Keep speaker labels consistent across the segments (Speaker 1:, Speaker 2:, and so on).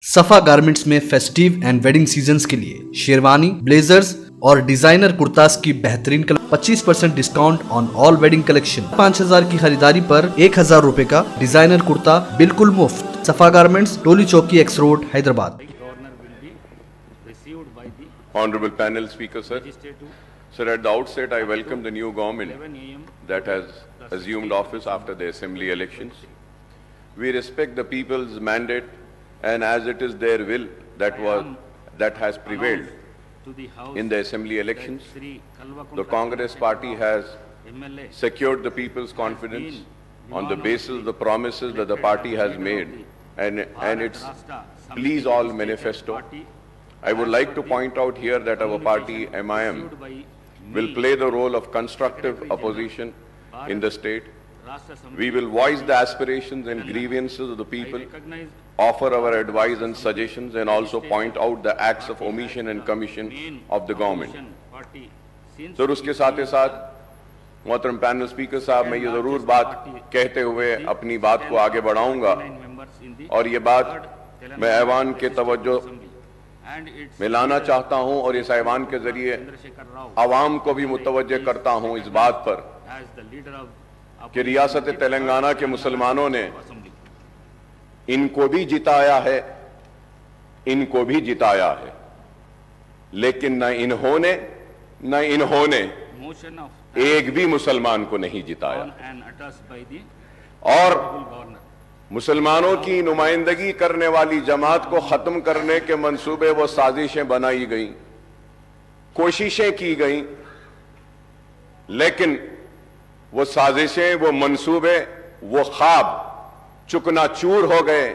Speaker 1: सफा गारमेंट्स में festive and wedding seasons के लिए शेरवानी, ब्लेजर्स और डिजाइनर कुर्तास की बेहतरीन 25% discount on all wedding collection. 5000 की खरीदारी पर 1000 रुपए का डिजाइनर कुर्ता बिल्कुल मुफ्त। सफा गारमेंट्स, टोली चौकी, x road, Hyderabad.
Speaker 2: Honorable panel speaker, sir. Sir, at the outset, I welcome the new government that has assumed office after the assembly elections. We respect the people's mandate, and as it is their will that has prevailed in the assembly elections, the Congress party has secured the people's confidence on the basis of the promises that the party has made and its Please All manifesto. I would like to point out here that our party, MIM, will play the role of constructive opposition in the state. We will voice the aspirations and grievances of the people, offer our advice and suggestions, and also point out the acts of omission and commission of the government. Sir, उसके साथ ही साथ मोहतरम panel speaker साहब, मैं ये ज़रूर बात कहते हुए अपनी बात को आगे बढ़ाऊंगा, और ये बात मैं ऐवान के तवज्जो में लाना चाहता हूं, और इस ऐवान के जरिए आवाम को भी मुतवज्जे करता हूं इस बात पर कि रियासत तेलंगाना के मुसलमानों ने इनको भी जिताया है, इनको भी जिताया है, लेकिन न इन्होंने एक भी मुसलमान को नहीं जिताया, और मुसलमानों की नुमाइंदगी करने वाली जमात को खत्म करने के मंसूबे व साजिशें बनाई गई, कोशिशें की गई, लेकिन वो साजिशें, वो मंसूबे, वो ख्वाब चुकनाचूर हो गए।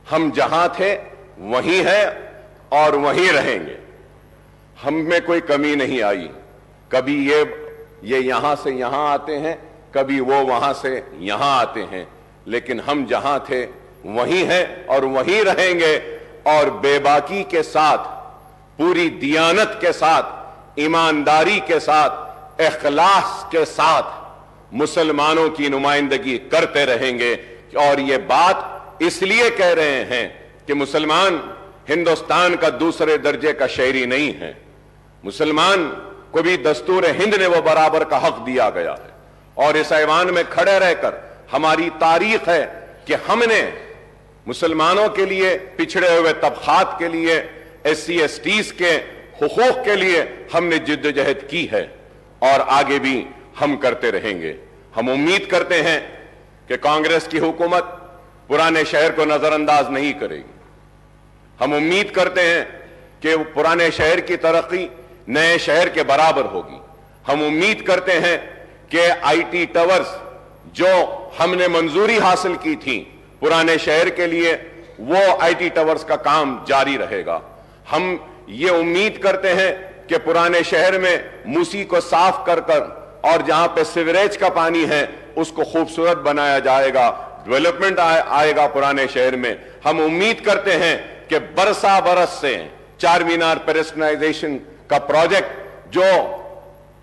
Speaker 2: हम जहां थे वहीं हैं और वहीं रहेंगे। हम में कोई कमी नहीं आई। कभी ये यहां से यहां आते हैं, कभी वो वहां से यहां आते हैं, लेकिन हम जहां थे वहीं हैं और वहीं रहेंगे, और बेबाकी के साथ, पूरी दियानत के साथ, ईमानदारी के साथ, इखलास के साथ मुसलमानों की नुमाइंदगी करते रहेंगे। और ये बात इसलिए कह रहे हैं कि मुसलमान हिंदुस्तान का दूसरे दर्जे का शहरी नहीं है। मुसलमान को भी दस्तूर हिंद ने वो बराबर का हक दिया गया है, और इस ऐवान में खड़े रहकर हमारी तारीख है कि हमने मुसलमानों के लिए, पिछड़े हुए तबकात के लिए, SC STs के हुकूक के लिए हमने जिद्दोजहद की है, और आगे भी हम करते रहेंगे। हम उम्मीद करते हैं कि कांग्रेस की हुकूमत पुराने शहर को नजरअंदाज नहीं करेगी। हम उम्मीद करते हैं कि पुराने शहर की तरक्की नए शहर के बराबर होगी। हम उम्मीद करते हैं कि IT टावर्स जो हमने मंजूरी हासिल की थी पुराने शहर के लिए, वो IT टावर्स का काम जारी रहेगा। हम ये उम्मीद करते हैं कि पुराने शहर में मूसी को साफ कर और जहां पे सीवरेज का पानी है उसको खूबसूरत बनाया जाएगा, डेवलपमेंट आएगा पुराने शहर में। हम उम्मीद करते हैं कि बरसा बरस से चार मीनार पेडेस्ट्रियनाइजेशन का प्रोजेक्ट जो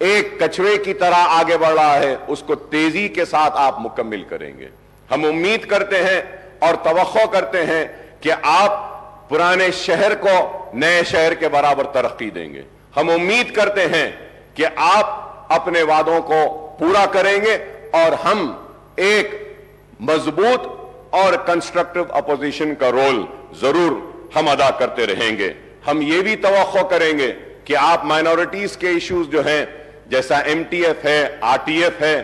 Speaker 2: एक कछुए की तरह आगे बढ़ रहा है, उसको तेजी के साथ आप मुकम्मिल करेंगे। हम उम्मीद करते हैं और तवक्को करते हैं कि आप पुराने शहर को नए शहर के बराबर तरक्की देंगे। हम उम्मीद करते हैं कि आप अपने वादों को पूरा करेंगे, और हम एक मजबूत और कंस्ट्रक्टिव अपोजिशन का रोल जरूर हम अदा करते रहेंगे। हम ये भी तवक्को करेंगे कि आप माइनॉरिटीज के इश्यूज जो हैं, जैसा MTF है, RTF है,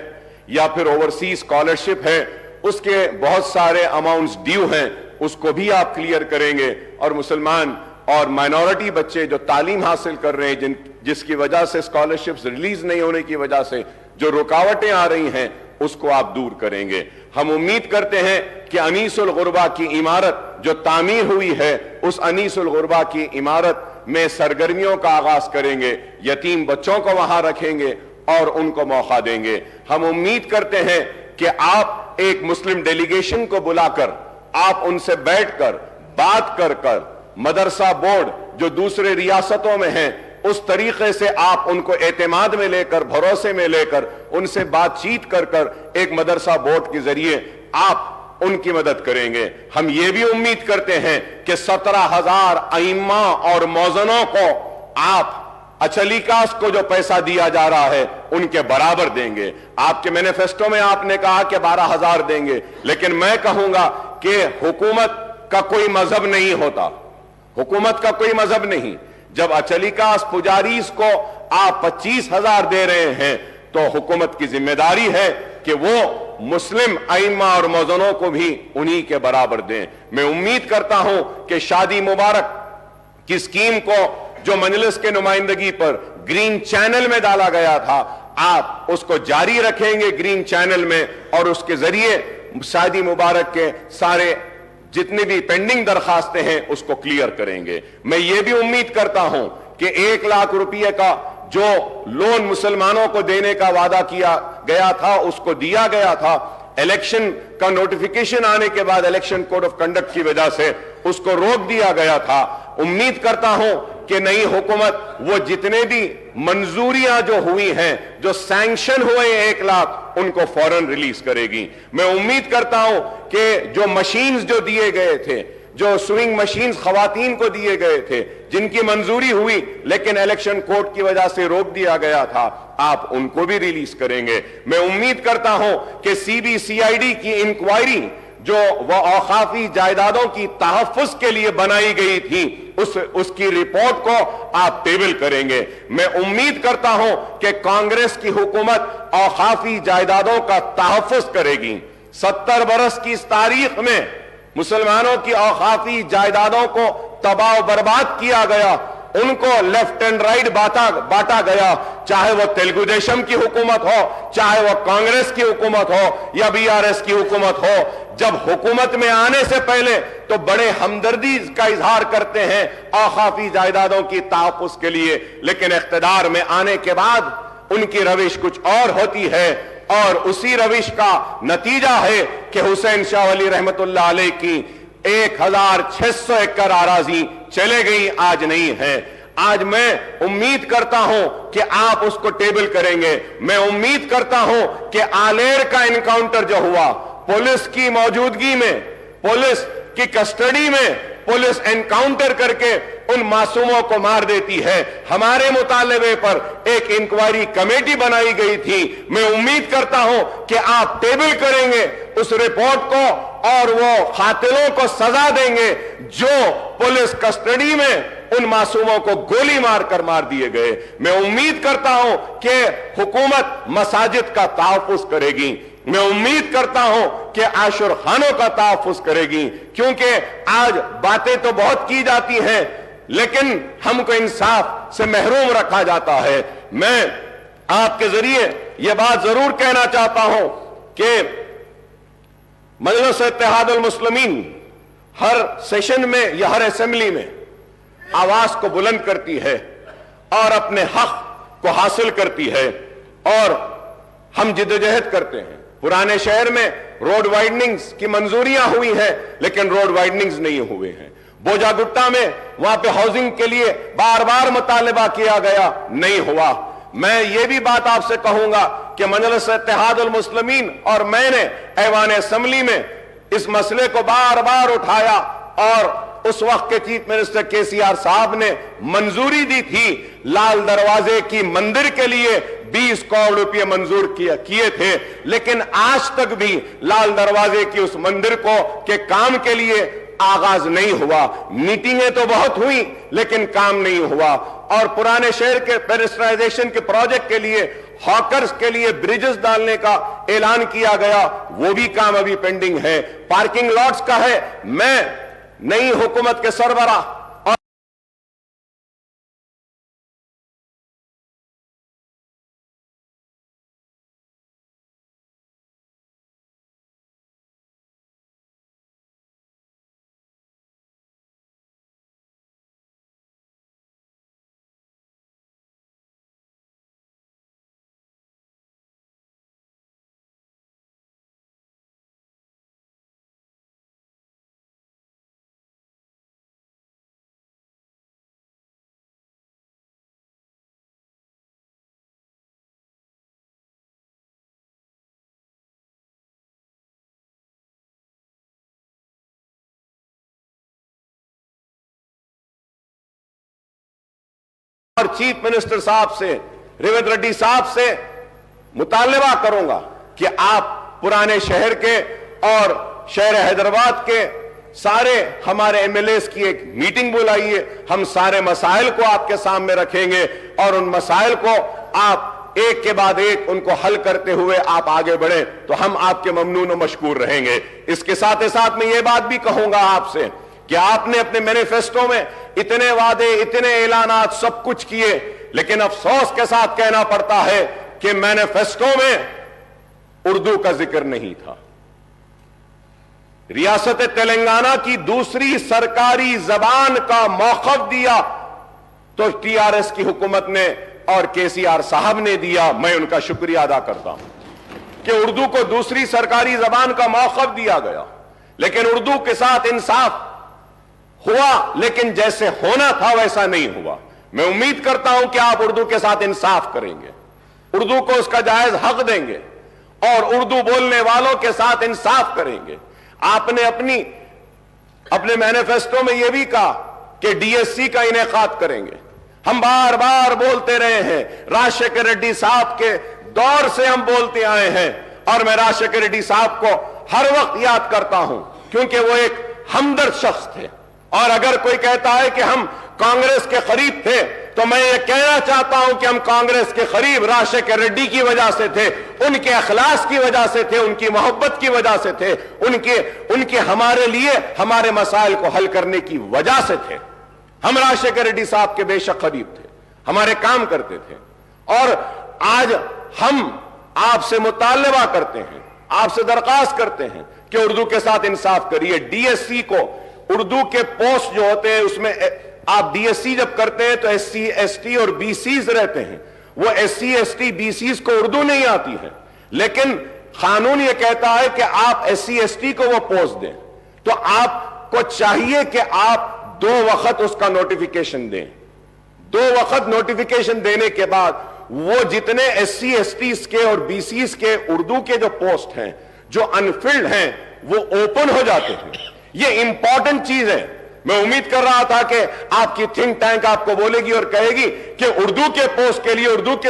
Speaker 2: या फिर ओवरसीज स्कॉलरशिप है, उसके बहुत सारे अमाउंट्स ड्यू हैं, उसको भी आप क्लियर करेंगे। और मुसलमान और माइनॉरिटी बच्चे जो तालीम हासिल कर रहे हैं, जिसकी वजह से स्कॉलरशिप्स रिलीज नहीं होने की वजह से जो रुकावटें आ रही हैं, उसको आप दूर करेंगे। हम उम्मीद करते हैं कि अनीसुल गुरबा की इमारत जो तामीर हुई है, उस अनीसुल गुरबा की इमारत में सरगर्मियों का आगाज करेंगे, यतीम बच्चों को वहां रखेंगे और उनको मौका देंगे। हम उम्मीद करते हैं कि आप एक मुस्लिम डेलीगेशन को बुलाकर, आप उनसे बैठकर बात कर मदरसा बोर्ड जो दूसरे रियासतों में हैं, उस तरीके से आप उनको एतमाद में लेकर, भरोसे में लेकर, उनसे बातचीत कर एक मदरसा बोर्ड के जरिए आप उनकी मदद करेंगे। हम ये भी उम्मीद करते हैं कि 17,000 अइम्मा और मौजनों को आप अचलीकास को जो पैसा दिया जा रहा है उनके बराबर देंगे। आपके मैनिफेस्टो में आपने कहा कि 12,000 देंगे, लेकिन मैं कहूंगा कि हुकूमत का कोई मजहब नहीं होता, हुकूमत का कोई मजहब नहीं। जब अचलीकास पुजारीस को आप 25,000 दे रहे हैं तो हुकूमत की जिम्मेदारी है कि वो मुस्लिम अइम्मा और मौजनों को भी उन्हीं के बराबर दें। मैं उम्मीद करता हूं कि शादी मुबारक की स्कीम को जो मजलिस के नुमाइंदगी पर ग्रीन चैनल में डाला गया था, आप उसको जारी रखेंगे ग्रीन चैनल में, और उसके जरिए शादी मुबारक के सारे जितने भी पेंडिंग दरखास्तें हैं उसको क्लियर करेंगे। मैं ये भी उम्मीद करता हूं कि 1 लाख रुपये का जो लोन मुसलमानों को देने का वादा किया गया था उसको दिया गया था। इलेक्शन का नोटिफिकेशन आने के बाद इलेक्शन कोड ऑफ कंडक्ट की वजह से उसको रोक दिया गया था। उम्मीद करता हूं कि नई हुकूमत वो जितने भी मंजूरियां जो हुई हैं, जो सैंक्शन हुए 1 लाख, उनको फौरन रिलीज करेगी। मैं उम्मीद करता हूं कि जो मशीन्स जो दिए गए थे, जो स्विंग मशीन्स खवातीन को दिए गए थे, जिनकी मंजूरी हुई लेकिन इलेक्शन कोड की वजह से रोक दिया गया था, आप उनको भी रिलीज करेंगे। मैं उम्मीद करता हूं कि सीबीसीआईडी की इंक्वायरी जो वह औकाफी जायदादों की तहफ्फुज के लिए बनाई गई थी, उसकी रिपोर्ट को आप टेबल करेंगे। मैं उम्मीद करता हूं कि कांग्रेस की हुकूमत औकाफी जायदादों का तहफ्फुज करेगी। 70 बरस की इस तारीख में मुसलमानों की औकाफी जायदादों को तबाह बर्बाद किया गया, उनको लेफ्ट एंड राइट बांटा गया, चाहे वो तेलुगु देशम की हुकूमत हो, चाहे वो कांग्रेस की हुकूमत हो या बीआरएस की हुकूमत हो। जब हुकूमत में आने से पहले तो बड़े हमदर्दी का इजहार करते हैं औकाफी जायदादों की तहफ्फुज के लिए, लेकिन इख्तिदार में आने के बाद उनकी रविश कुछ और होती है, और उसी रविश का नतीजा है कि हुसैन शाह वली रहमतुल्लाह अलैह की 1,600 एकड़ आराजी चले गई, आज नहीं है। आज मैं उम्मीद करता हूं कि आप उसको टेबल करेंगे। मैं उम्मीद करता हूं कि आलेर का एनकाउंटर जो हुआ, पुलिस की मौजूदगी में, पुलिस की कस्टडी में पुलिस एनकाउंटर करके उन मासूमों को मार देती है। हमारे मुतालबे पर एक इंक्वायरी कमेटी बनाई गई थी। मैं उम्मीद करता हूं कि आप टेबल करेंगे उस रिपोर्ट को और वो कातिलों को सजा देंगे जो पुलिस कस्टडी में उन मासूमों को गोली मारकर मार दिए गए। मैं उम्मीद करता हूं कि हुकूमत मसाजिद का तहफ्फुज करेगी। मैं उम्मीद करता हूं कि आशुर खानों का तहफ्फुज करेगी, क्योंकि आज बातें तो बहुत की जाती हैं लेकिन हमको इंसाफ से महरूम रखा जाता है। मैं आपके जरिए यह बात जरूर कहना चाहता हूं कि मजलिस इत्तेहादुल मुस्लिमीन हर सेशन में या हर असेंबली में आवाज को बुलंद करती है और अपने हक को हासिल करती है, और हम जिद्दोजहद करते हैं। पुराने शहर में रोड वाइडनिंग्स की मंजूरियां हुई हैं लेकिन रोड वाइडनिंग्स नहीं हुए हैं। बोजागुट्टा में वहां पे हाउसिंग के लिए बार बार मुतालिबा किया गया, नहीं हुआ। मैं ये भी बात आपसे कहूंगा कि मजलिस इत्तेहादुल मुस्लिमीन और मैंने ऐवान असेंबली में इस मसले को बार बार उठाया, और उस वक्त के चीफ मिनिस्टर केसीआर साहब ने मंजूरी दी थी। लाल दरवाजे की मंदिर के लिए 20 करोड़ रुपए मंजूर किए थे, लेकिन आज तक भी लाल दरवाजे की उस मंदिर के काम के लिए आगाज नहीं हुआ। मीटिंगें तो बहुत हुई लेकिन काम नहीं हुआ। और पुराने शहर के पेरिस्ट्राइजेशन के प्रोजेक्ट के लिए, हॉकर्स के लिए ब्रिजेस डालने का ऐलान किया गया, वो भी काम अभी पेंडिंग है। पार्किंग लॉट्स का है। मैं नई हुकूमत के सरबराह اور چیف منسٹر صاحب سے ریونت ریڈی صاحب سے مطالبہ کروں گا کہ آپ پرانے شہر کے اور شہر حیدرآباد کے سارے ہمارے ایم ایل ایز کی ایک میٹنگ بلائیے. ہم سارے مسائل کو آپ کے سامنے رکھیں گے اور ان مسائل کو آپ ایک کے بعد ایک ان کو حل کرتے ہوئے آپ آگے بڑھیں تو ہم آپ کے ممنون و مشکور رہیں گے. اس کے ساتھ ساتھ میں یہ بات بھی کہوں گا آپ سے کہ آپ نے اپنے مینیفیسٹو میں اتنے وعدے اتنے اعلانات سب کچھ کیے, لیکن افسوس کے ساتھ کہنا پڑتا ہے کہ مینیفیسٹو میں اردو کا ذکر نہیں تھا. ریاست تلنگانہ کی دوسری سرکاری زبان کا موقف دیا تو ٹی آر ایس کی حکومت نے اور کے سی آر صاحب نے دیا. میں ان کا شکریہ ادا کرتا ہوں کہ اردو کو دوسری سرکاری زبان کا موقف دیا گیا, لیکن اردو کے ساتھ انصاف ہوا, لیکن جیسے ہونا تھا ویسا نہیں ہوا. میں امید کرتا ہوں کہ آپ اردو کے ساتھ انصاف کریں گے, اردو کو اس کا جائز حق دیں گے اور اردو بولنے والوں کے ساتھ انصاف کریں گے. آپ نے اپنے مینیفیسٹو میں یہ بھی کہا کہ ڈی ایس سی کا انعقاد کریں گے. ہم بار بار بولتے رہے ہیں, راجشیکھر ریڈی صاحب کے دور سے ہم بولتے آئے ہیں اور میں راجشیکھر ریڈی صاحب کو ہر وقت یاد کرتا ہوں کیونکہ وہ ایک ہمدرد شخص تھے. اور اگر کوئی کہتا ہے کہ ہم کانگریس کے قریب تھے تو میں یہ کہنا چاہتا ہوں کہ ہم کانگریس کے قریب راجشیکھر ریڈی کی وجہ سے تھے, ان کے اخلاص کی وجہ سے تھے, ان کی محبت کی وجہ سے تھے, ان کے ہمارے لیے ہمارے مسائل کو حل کرنے کی وجہ سے تھے. ہم راجشیکھر ریڈی صاحب کے بے شک قریب تھے, ہمارے کام کرتے تھے. اور آج ہم آپ سے مطالبہ کرتے ہیں, آپ سے درخواست کرتے ہیں کہ اردو کے ساتھ انصاف کریے. ڈی ایس سی کو اردو کے پوسٹ جو ہوتے ہیں اس میں آپ ڈی ایس سی جب کرتے ہیں تو ایس سی ایس ٹی اور بی سیز رہتے ہیں. وہ S C S T B Cs کو اردو نہیں آتی ہے, لیکن قانون یہ کہتا ہے کہ آپ ایس سی ایس ٹی کو وہ پوسٹ دیں, تو آپ کو چاہیے کہ آپ 2 وقت اس کا نوٹیفیکیشن دیں. 2 وقت نوٹیفیکیشن دینے کے بعد وہ جتنے ایس سی ایس ٹیز کے اور بی سیز کے اردو کے جو پوسٹ ہیں جو انفلڈ ہیں وہ اوپن ہو جاتے ہیں. یہ امپورٹنٹ چیز ہے. میں امید کر رہا تھا کہ آپ کی تھنک ٹینک آپ کو بولے گی اور کہے گی کہ اردو کے پوسٹ کے لیے, اردو کے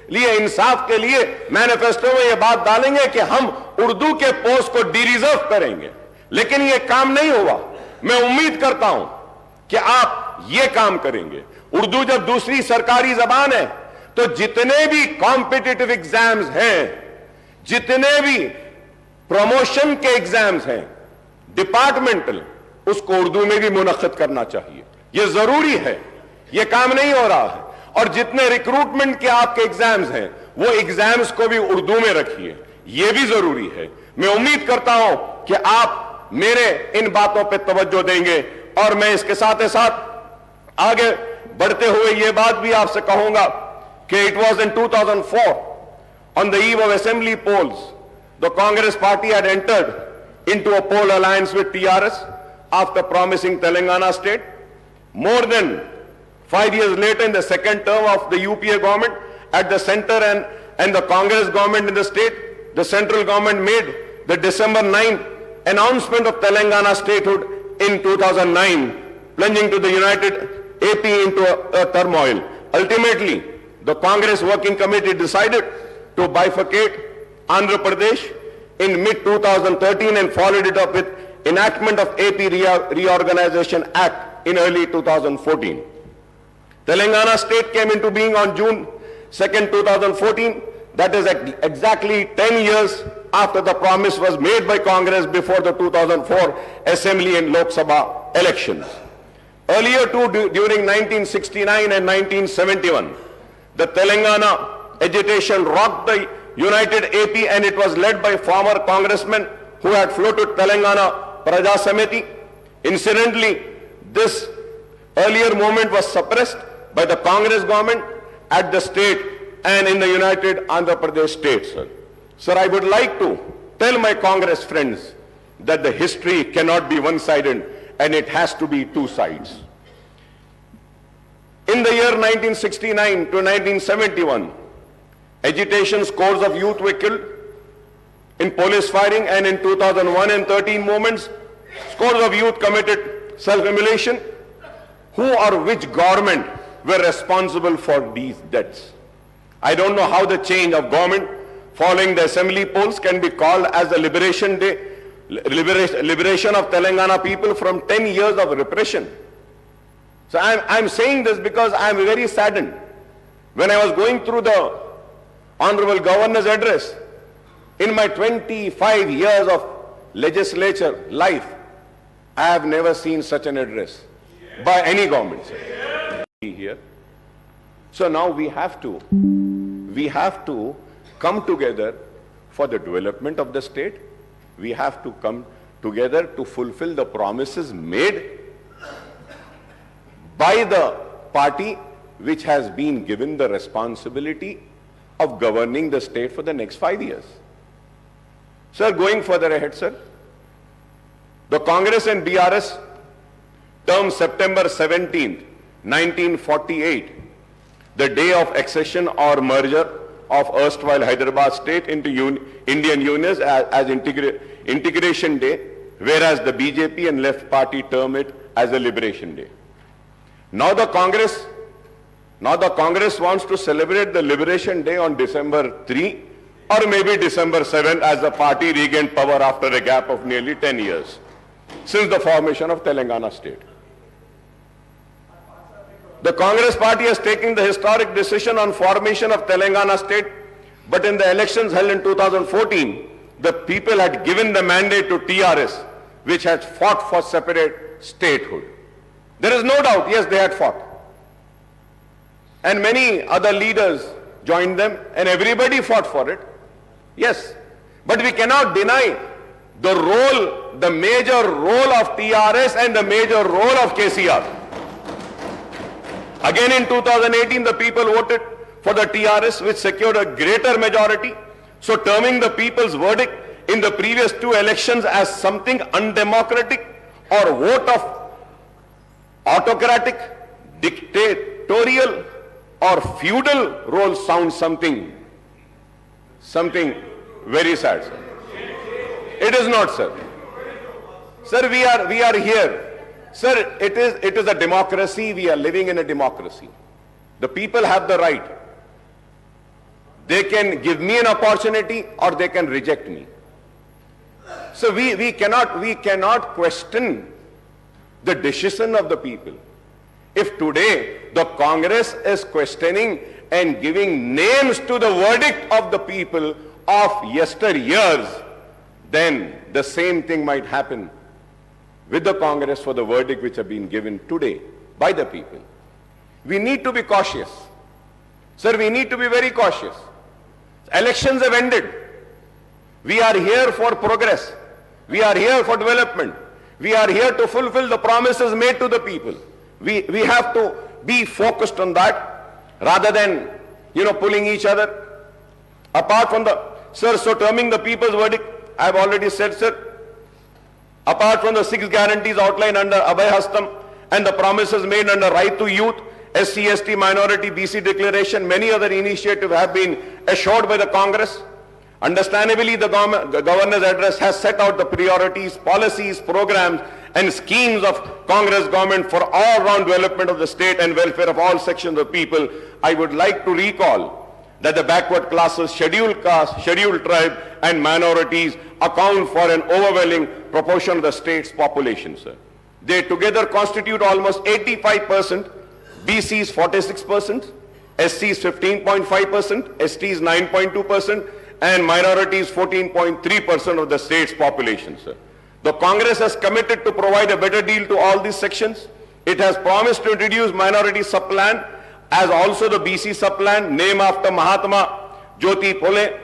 Speaker 2: لیے انصاف کے لیے مینیفیسٹو میں یہ بات ڈالیں گے کہ ہم اردو کے پوسٹ کو ڈی ریزرو کریں گے, لیکن یہ کام نہیں ہوا. میں امید کرتا ہوں کہ آپ یہ کام کریں گے. اردو جب دوسری سرکاری زبان ہے تو جتنے بھی کمپٹیٹو ایگزامز ہیں, جتنے بھی پروموشن کے ایگزامز ہیں ڈپارٹمنٹل, اس کو اردو میں بھی منعقد کرنا چاہیے. یہ ضروری ہے, یہ کام نہیں ہو رہا ہے. اور جتنے ریکروٹمنٹ کے آپ کے ایگزامز ہیں وہ ایگزامز کو بھی اردو میں رکھیے, یہ بھی ضروری ہے. میں امید کرتا ہوں کہ آپ میرے ان باتوں پہ توجہ دیں گے. اور میں اس کے ساتھ آگے بڑھتے ہوئے یہ بات بھی آپ سے کہوں گا کہ it was in 2004 on the eve of assembly polls the Congress party had entered into a poll alliance with TRS after promising Telangana state. More than 5 years later, in the second term of the UPA government at the center and the Congress government in the state, the central government made the December 9th announcement of Telangana statehood in 2009, plunging to the united AP into a turmoil. Ultimately, the Congress working committee decided to bifurcate Andhra Pradesh in mid-2013 and followed it up with enactment of AP Reorganization Act in early 2014. Telangana state came into being on June 2nd, 2014. That is exactly 10 years after the promise was made by Congress before the 2004 Assembly and Lok Sabha elections. Earlier too, during 1969 and 1971, the Telangana agitation rocked the united AP, and it was led by former congressmen who had floated Telangana Praja Samiti. Incidentally, this earlier movement was suppressed by the Congress government at the state and in the united Andhra Pradesh state, sir. Sir, I would like to tell my Congress friends that the history cannot be one-sided and it has to be two sides. In the year 1969 to 1971, agitation, scores of youth were killed in police firing, and in 2001 and 13 movements, scores of youth committed self-immolation. Who or which government were responsible for these deaths. I don't know how the change of government following the assembly polls can be called as the liberation day, liberation of Telangana people from 10 years of repression. So I'm saying this because I'm very saddened. When I was going through the Honorable Governor's address, in my 25 years of legislature life, I have never seen such an address by any government. Here. So now we have to come together for the development of the state. We have to come together to fulfill the promises made by the party which has been given the responsibility of governing the state for the next 5 years. Sir, going further ahead, sir, the Congress and BRS term September 17th, 1948, the day of accession or merger of erstwhile Hyderabad state into Indian Union as integration day, whereas the BJP and left party term it as a liberation day. Now the Congress wants to celebrate the liberation day on December 3 or maybe December 7 as the party regained power after a gap of nearly 10 years since the formation of Telangana state. The Congress party has taken the historic decision on formation of Telangana state, but in the elections held in 2014, the people had given the mandate to TRS, which had fought for separate statehood. There is no doubt, yes, they had fought. And many other leaders joined them, and everybody fought for it. Yes, but we cannot deny the role, the major role of TRS and the major role of KCR. Again in 2018, the people voted for the TRS, which secured a greater majority. So terming the people's verdict in the previous two elections as something undemocratic or vote of autocratic, dictatorial or feudal role sounds something very sad, sir. It is not, sir. Sir, we are here. Sir, it is a democracy. We are living in a democracy. The people have the right. They can give me an opportunity or they can reject me. So we cannot question the decision of the people. If today the Congress is questioning and giving names to the verdict of the people of yesteryears, then the same thing might happen with the Congress for the verdict which have been given today by the people. We need to be cautious. Sir, we need to be very cautious. Elections have ended. We are here for progress. We are here for development. We are here to fulfill the promises made to the people. We have to be focused on that rather than, pulling each other apart from so terming the people's verdict, I have already said, sir, apart from the 6 guarantees outlined under Abhay Hastam and the promises made under Right to Youth, SC, ST, Minority, BC Declaration, many other initiatives have been assured by the Congress. Understandably, the Governor's address has set out the priorities, policies, programs and schemes of Congress government for all-round development of the state and welfare of all sections of people. I would like to recall that the backward classes, scheduled caste, scheduled tribe and minorities account for an overwhelming proportion of the state's population, sir. They together constitute almost 85%, BCs 46%, SCs 15.5%, STs 9.2%, and minorities 14.3% of the state's population, sir. The Congress has committed to provide a better deal to all these sections. It has promised to introduce minority sub-plan as also the BC sub-plan, named after Mahatma Jyoti Phule.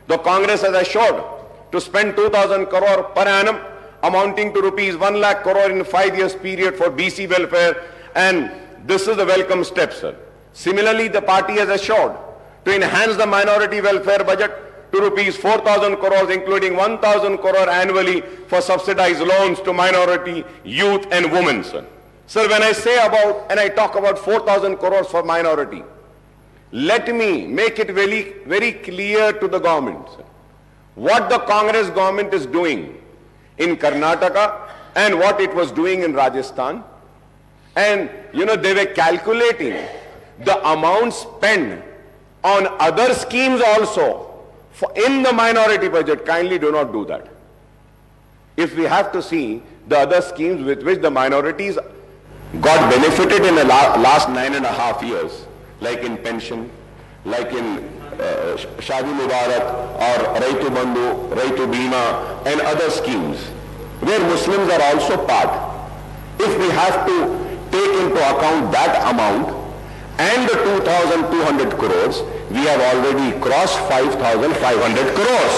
Speaker 2: The Congress has assured to spend 2,000 crore per annum, amounting to rupees 1 lakh crore in a 5 years period for BC welfare, and this is a welcome step, sir. Similarly, the party has assured to enhance the minority welfare budget to rupees 4,000 crores, including 1,000 crore annually for subsidized loans to minority, youth and women, sir. Sir, when I say about, and I talk about 4,000 crores for minority, let me make it very, very clear to the government, sir, what the Congress government is doing in Karnataka and what it was doing in Rajasthan. And, they were calculating the amount spent on other schemes also in the minority budget, kindly do not do that. If we have to see the other schemes with which the minorities got benefited in the last 9.5 years, like in pension, like in Shadi Mubarak or Raitu Bandhu, Raitu Bima and other schemes where Muslims are also part. If we have to take into account that amount and the 2,200 crores, we have already crossed 5,500 crores.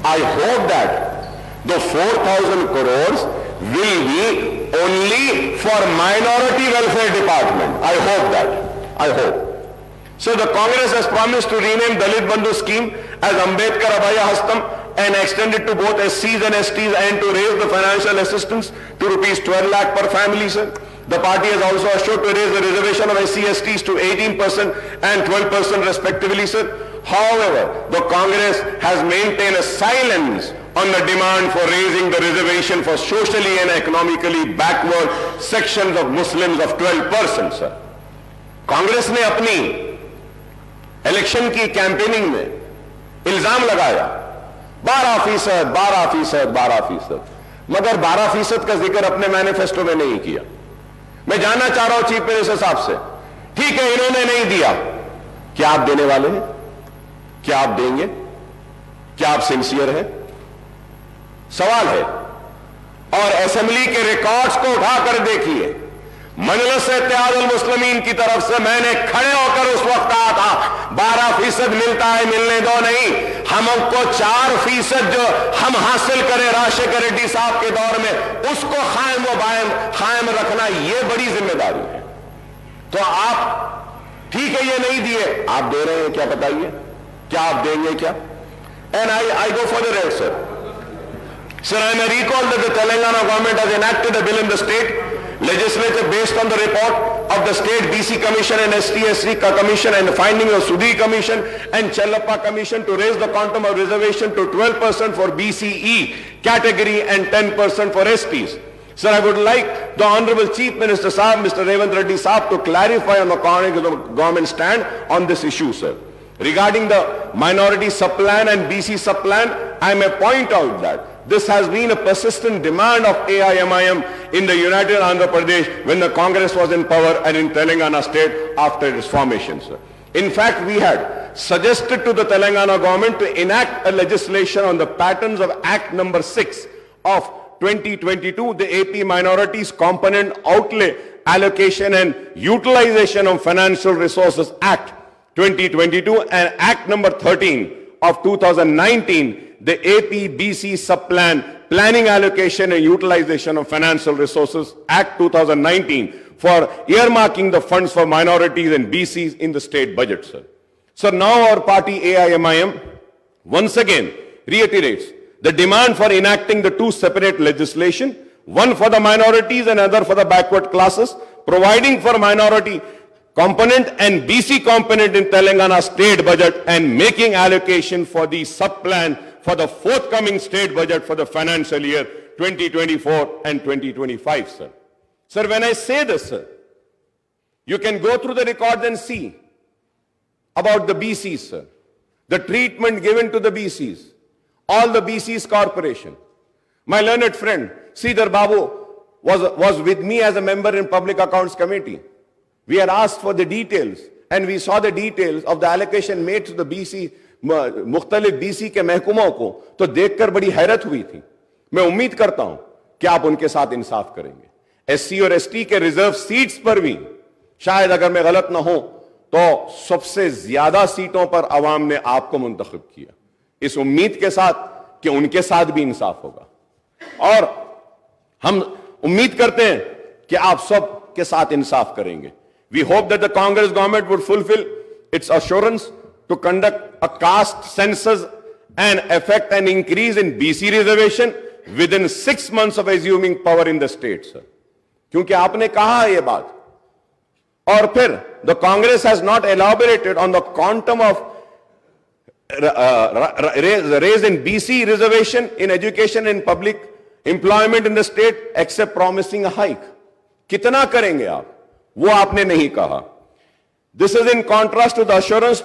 Speaker 2: I hope that the 4,000 crores will be only for minority welfare department. I hope that. I hope. So the Congress has promised to rename Dalit Bandhu scheme as Ambedkar Abhaya Hastam and extend it to both SCs and STs and to raise the financial assistance to rupees 12 lakh per family, sir. The party has also assured to raise the reservation of SC/STs to 18% and 12% respectively, sir. However, the Congress has maintained a silence on the demand for raising the reservation for socially and economically backward sections of Muslims of 12%, sir. Congress ने अपनी election की campaigning में इल्जाम लगाया 12%, 12%, 12%, मगर 12% का जिक्र अपने मैनिफेस्टो में नहीं किया। मैं जानना चाह रहा हूं चीफ मिनिस्टर साहब से, ठीक है इन्होंने नहीं दिया, क्या आप देने वाले हैं? क्या आप देंगे? क्या आप सिंसियर हैं? सवाल है। और असेंबली के रिकॉर्ड्स को उठाकर देखिए, मजलिस इत्तेहाद अल मुस्लिमीन की तरफ से मैंने खड़े होकर उस वक्त कहा था 12% मिलता है, मिलने दो नहीं, हमको 4% जो हम हासिल करें राजशेखर रेड्डी साहब के दौर में उसको कायम रखना, ये बड़ी जिम्मेदारी है। तो आप ठीक है ये नहीं दिए, आप दे रहे हैं क्या बताइए? क्या आप देंगे क्या? And I go for the red sir. Sir, I may recall that the Telangana government has enacted a bill in the state legislature based on the report of the state BC Commission and ST/SC Commission and the findings of Sudhi Commission and Chellappa Commission to raise the quantum of reservation to 12% for BCE category and 10% for STs. Sir, I would like the Honorable Chief Minister Sahab, Mr. Revanth Reddy Sahab, to clarify on the government stand on this issue, sir. Regarding the minority sub-plan and BC sub-plan, I may point out that this has been a persistent demand of AIMIM in the United Andhra Pradesh when the Congress was in power and in Telangana state after its formation, sir. In fact, we had suggested to the Telangana government to enact a legislation on the patterns of Act number 6 of 2022, the AP Minorities Component Outlay Allocation and Utilization of Financial Resources Act 2022 and Act number 13 of 2019, the AP-BC Sub-Plan Planning Allocation and Utilization of Financial Resources Act 2019 for earmarking the funds for minorities and BCs in the state budget, sir. So now our party AIMIM once again reiterates the demand for enacting the two separate legislation, one for the minorities and another for the backward classes, providing for minority component and BC component in Telangana state budget and making allocation for the sub-plan for the forthcoming state budget for the financial year 2024 and 2025, sir. Sir, when I say this, sir, you can go through the records and see about the BCs, sir. The treatment given to the BCs, all the BCs corporation. My learned friend, Sridhar Babu, was with me as a member in Public Accounts Committee. We had asked for the details and we saw the details of the allocation made to the BC, मुख्तलिफ BC के महकुमों को, तो देखकर बड़ी हैरत हुई थी. मैं उम्मीद करता हूं कि आप उनके साथ इंसाफ करेंगे. SC और ST के रिजर्व सीट्स पर भी शायद अगर मैं गलत ना हो तो सबसे ज्यादा सीटों पर अवाम ने आपको मुंतखब किया. इस उम्मीद के साथ कि उनके साथ भी इंसाफ होगा और हम उम्मीद करते हैं कि आप सब के साथ इंसाफ करेंगे. We hope that the Congress government would fulfill its assurance to conduct a caste census and effect an increase in BC reservation within 6 months of assuming power in the state, sir. क्योंकि आपने कहा ये बात और फिर the Congress has not elaborated on the quantum of raise in BC reservation in education and public employment in the state except promising a hike. कितना करेंगे आप? वो आपने नहीं कहा. This is in contrast to the assurance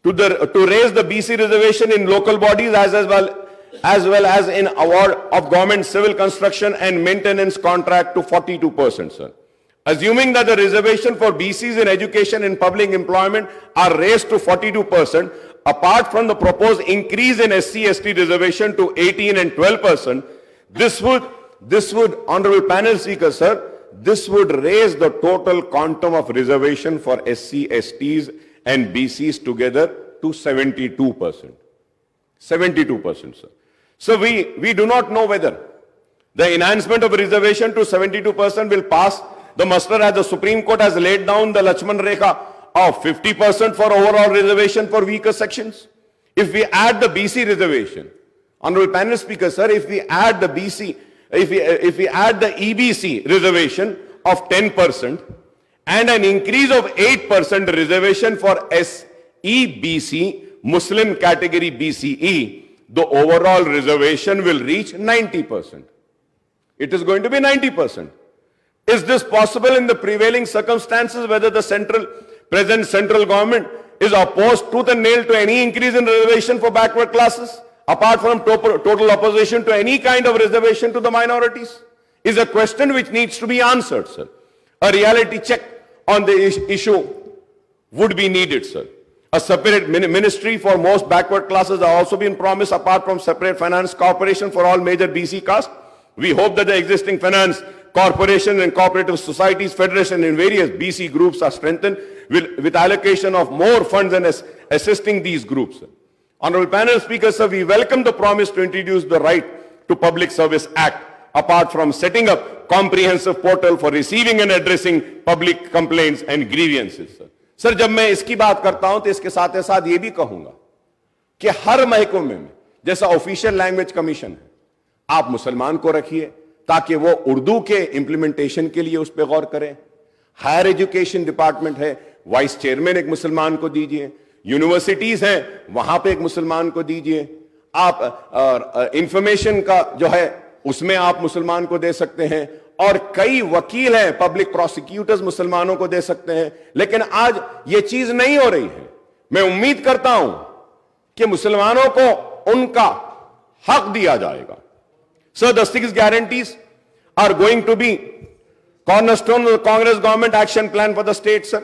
Speaker 2: to raise the BC reservation in local bodies as well as in award of government civil construction and maintenance contract to 42%, sir. Assuming that the reservation for BCs in education and public employment are raised to 42%, apart from the proposed increase in SC/ST reservation to 18 and 12%, this would, Honorable Panel Speaker, sir, this would raise the total quantum of reservation for SC/STs and BCs together to 72%. 72%, sir. So we do not know whether the enhancement of reservation to 72% will pass the muster, as the Supreme Court has laid down the Lakshman Rekha of 50% for overall reservation for weaker sections. If we add the BC reservation, Honorable Panel Speaker, sir, if we add the BC, if we add the EBC reservation of 10% and an increase of 8% reservation for SEBC, Muslim category BCE, the overall reservation will reach 90%. It is going to be 90%. Is this possible in the prevailing circumstances, whether the present central government is opposed tooth and nail to any increase in reservation for backward classes, apart from total opposition to any kind of reservation to the minorities? Is a question which needs to be answered, sir. A reality check on the issue would be needed, sir. A separate ministry for most backward classes has also been promised, apart from separate finance corporation for all major BC castes. We hope that the existing finance corporation and cooperative societies federation in various BC groups are strengthened with allocation of more funds and assisting these groups. Honorable Panel Speaker, sir, we welcome the promise to introduce the Right to Public Service Act, apart from setting up comprehensive portal for receiving and addressing public complaints and grievances, sir. Sir, जब मैं इसकी बात करता हूं तो इसके साथ साथ ये भी कहूंगा कि हर महकमे में जैसा ऑफिशियल लैंग्वेज कमीशन है, आप मुसलमान को रखिए ताकि वो उर्दू के इंप्लीमेंटेशन के लिए उस पर गौर करें. हायर एजुकेशन डिपार्टमेंट है, वाइस चेयरमैन एक मुसलमान को दीजिए. यूनिवर्सिटीज हैं, वहां पे एक मुसलमान को दीजिए. आप इंफॉर्मेशन का जो है उसमें आप मुसलमान को दे सकते हैं, और कई वकील हैं, पब्लिक प्रोसिक्यूटर्स मुसलमानों को दे सकते हैं. लेकिन आज ये चीज नहीं हो रही है. मैं उम्मीद करता हूं कि मुसलमानों को उनका हक दिया जाएगा. Sir, the 6 guarantees are going to be cornerstone of the Congress government action plan for the state, sir.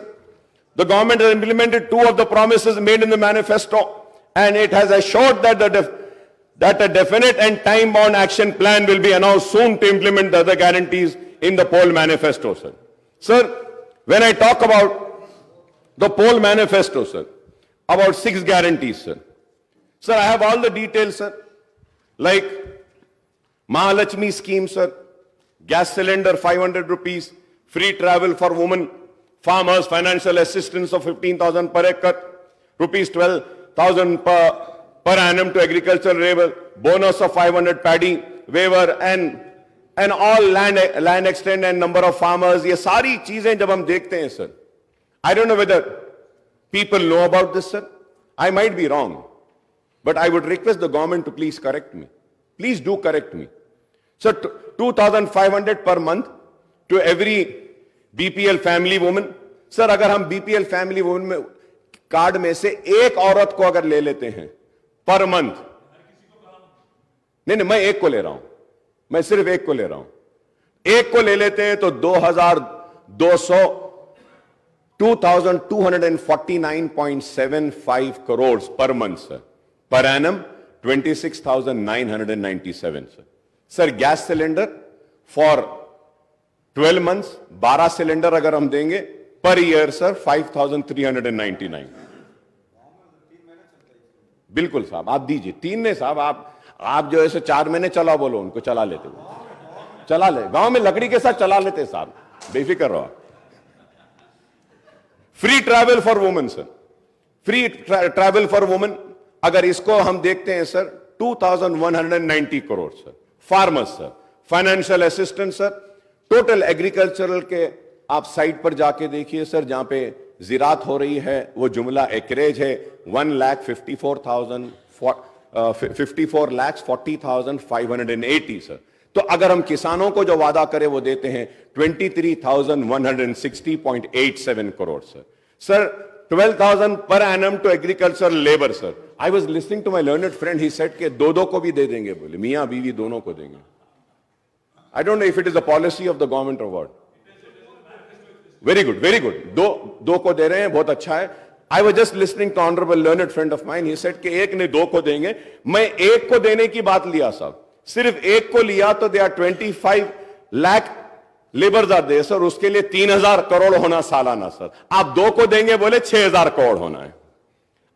Speaker 2: The government has implemented 2 of the promises made in the manifesto, and it has assured that a definite and time-bound action plan will be announced soon to implement the other guarantees in the poll manifesto, sir. Sir, when I talk about the poll manifesto, sir, about 6 guarantees, sir. Sir, I have all the details, sir. Like Mahalakshmi scheme, sir, gas cylinder 500 rupees, free travel for women, farmers, financial assistance of 15,000 per acre, rupees 12,000 per annum to agricultural labor, bonus of 500 paddy waiver, and all land extent and number of farmers. ये सारी चीजें जब हम देखते हैं, sir, I don't know whether people know about this, sir. I might be wrong, but I would request the government to please correct me. Please do correct me. So 2,500 per month to every BPL family woman. Sir, अगर हम BPL family woman में card में से एक औरत को अगर ले लेते हैं पर मंथ, नहीं, मैं एक को ले रहा हूं, मैं सिर्फ एक को ले रहा हूं, एक को ले लेते हैं तो 2,249.75 crores per month, sir. Per annum, 26,997, sir. Sir, gas cylinder for 12 months, 12 cylinder अगर हम देंगे per year, sir, 5,399. बिल्कुल साहब, आप दीजिए. 3 ने साहब, आप जो ऐसे 4 महीने चला बोलो, उनको चला लेते हो, चला ले, गांव में लकड़ी के साथ चला लेते साहब, बेफिक्र रहो. Free travel for women, sir, free travel for women अगर इसको हम देखते हैं, sir, 2,190 crore, sir. Farmers, sir, financial assistance, sir, total agricultural के आप साइट पर जाके देखिए, सर, जहां पे जिरात हो रही है वो जुमला एकरेज है 1,54,580, सर. تو اگر ہم کسانوں کو جو وعدہ کرے وہ دیتے ہیں 23,160.87 کروڑ سر. سر 12,000 per annum to agricultural labor sir. I was listening to my learned friend, he said کہ دو کو بھی دے دیں گے, بولے میاں بیوی دونوں کو دیں گے. I don't know if it is the policy of the government or what. Very good, very good. دو کو دے رہے ہیں, بہت اچھا ہے. I was just listening to honorable learned friend of mine, he said کہ ایک نے دو کو دیں گے. میں ایک کو دینے کی بات لیا صاحب, صرف ایک کو لیا تو they are 25 lakh labours are there sir, اس کے لیے 3,000 کروڑ ہونا سالانہ سر. آپ دو کو دیں گے بولے 6,000 کروڑ ہونا ہے.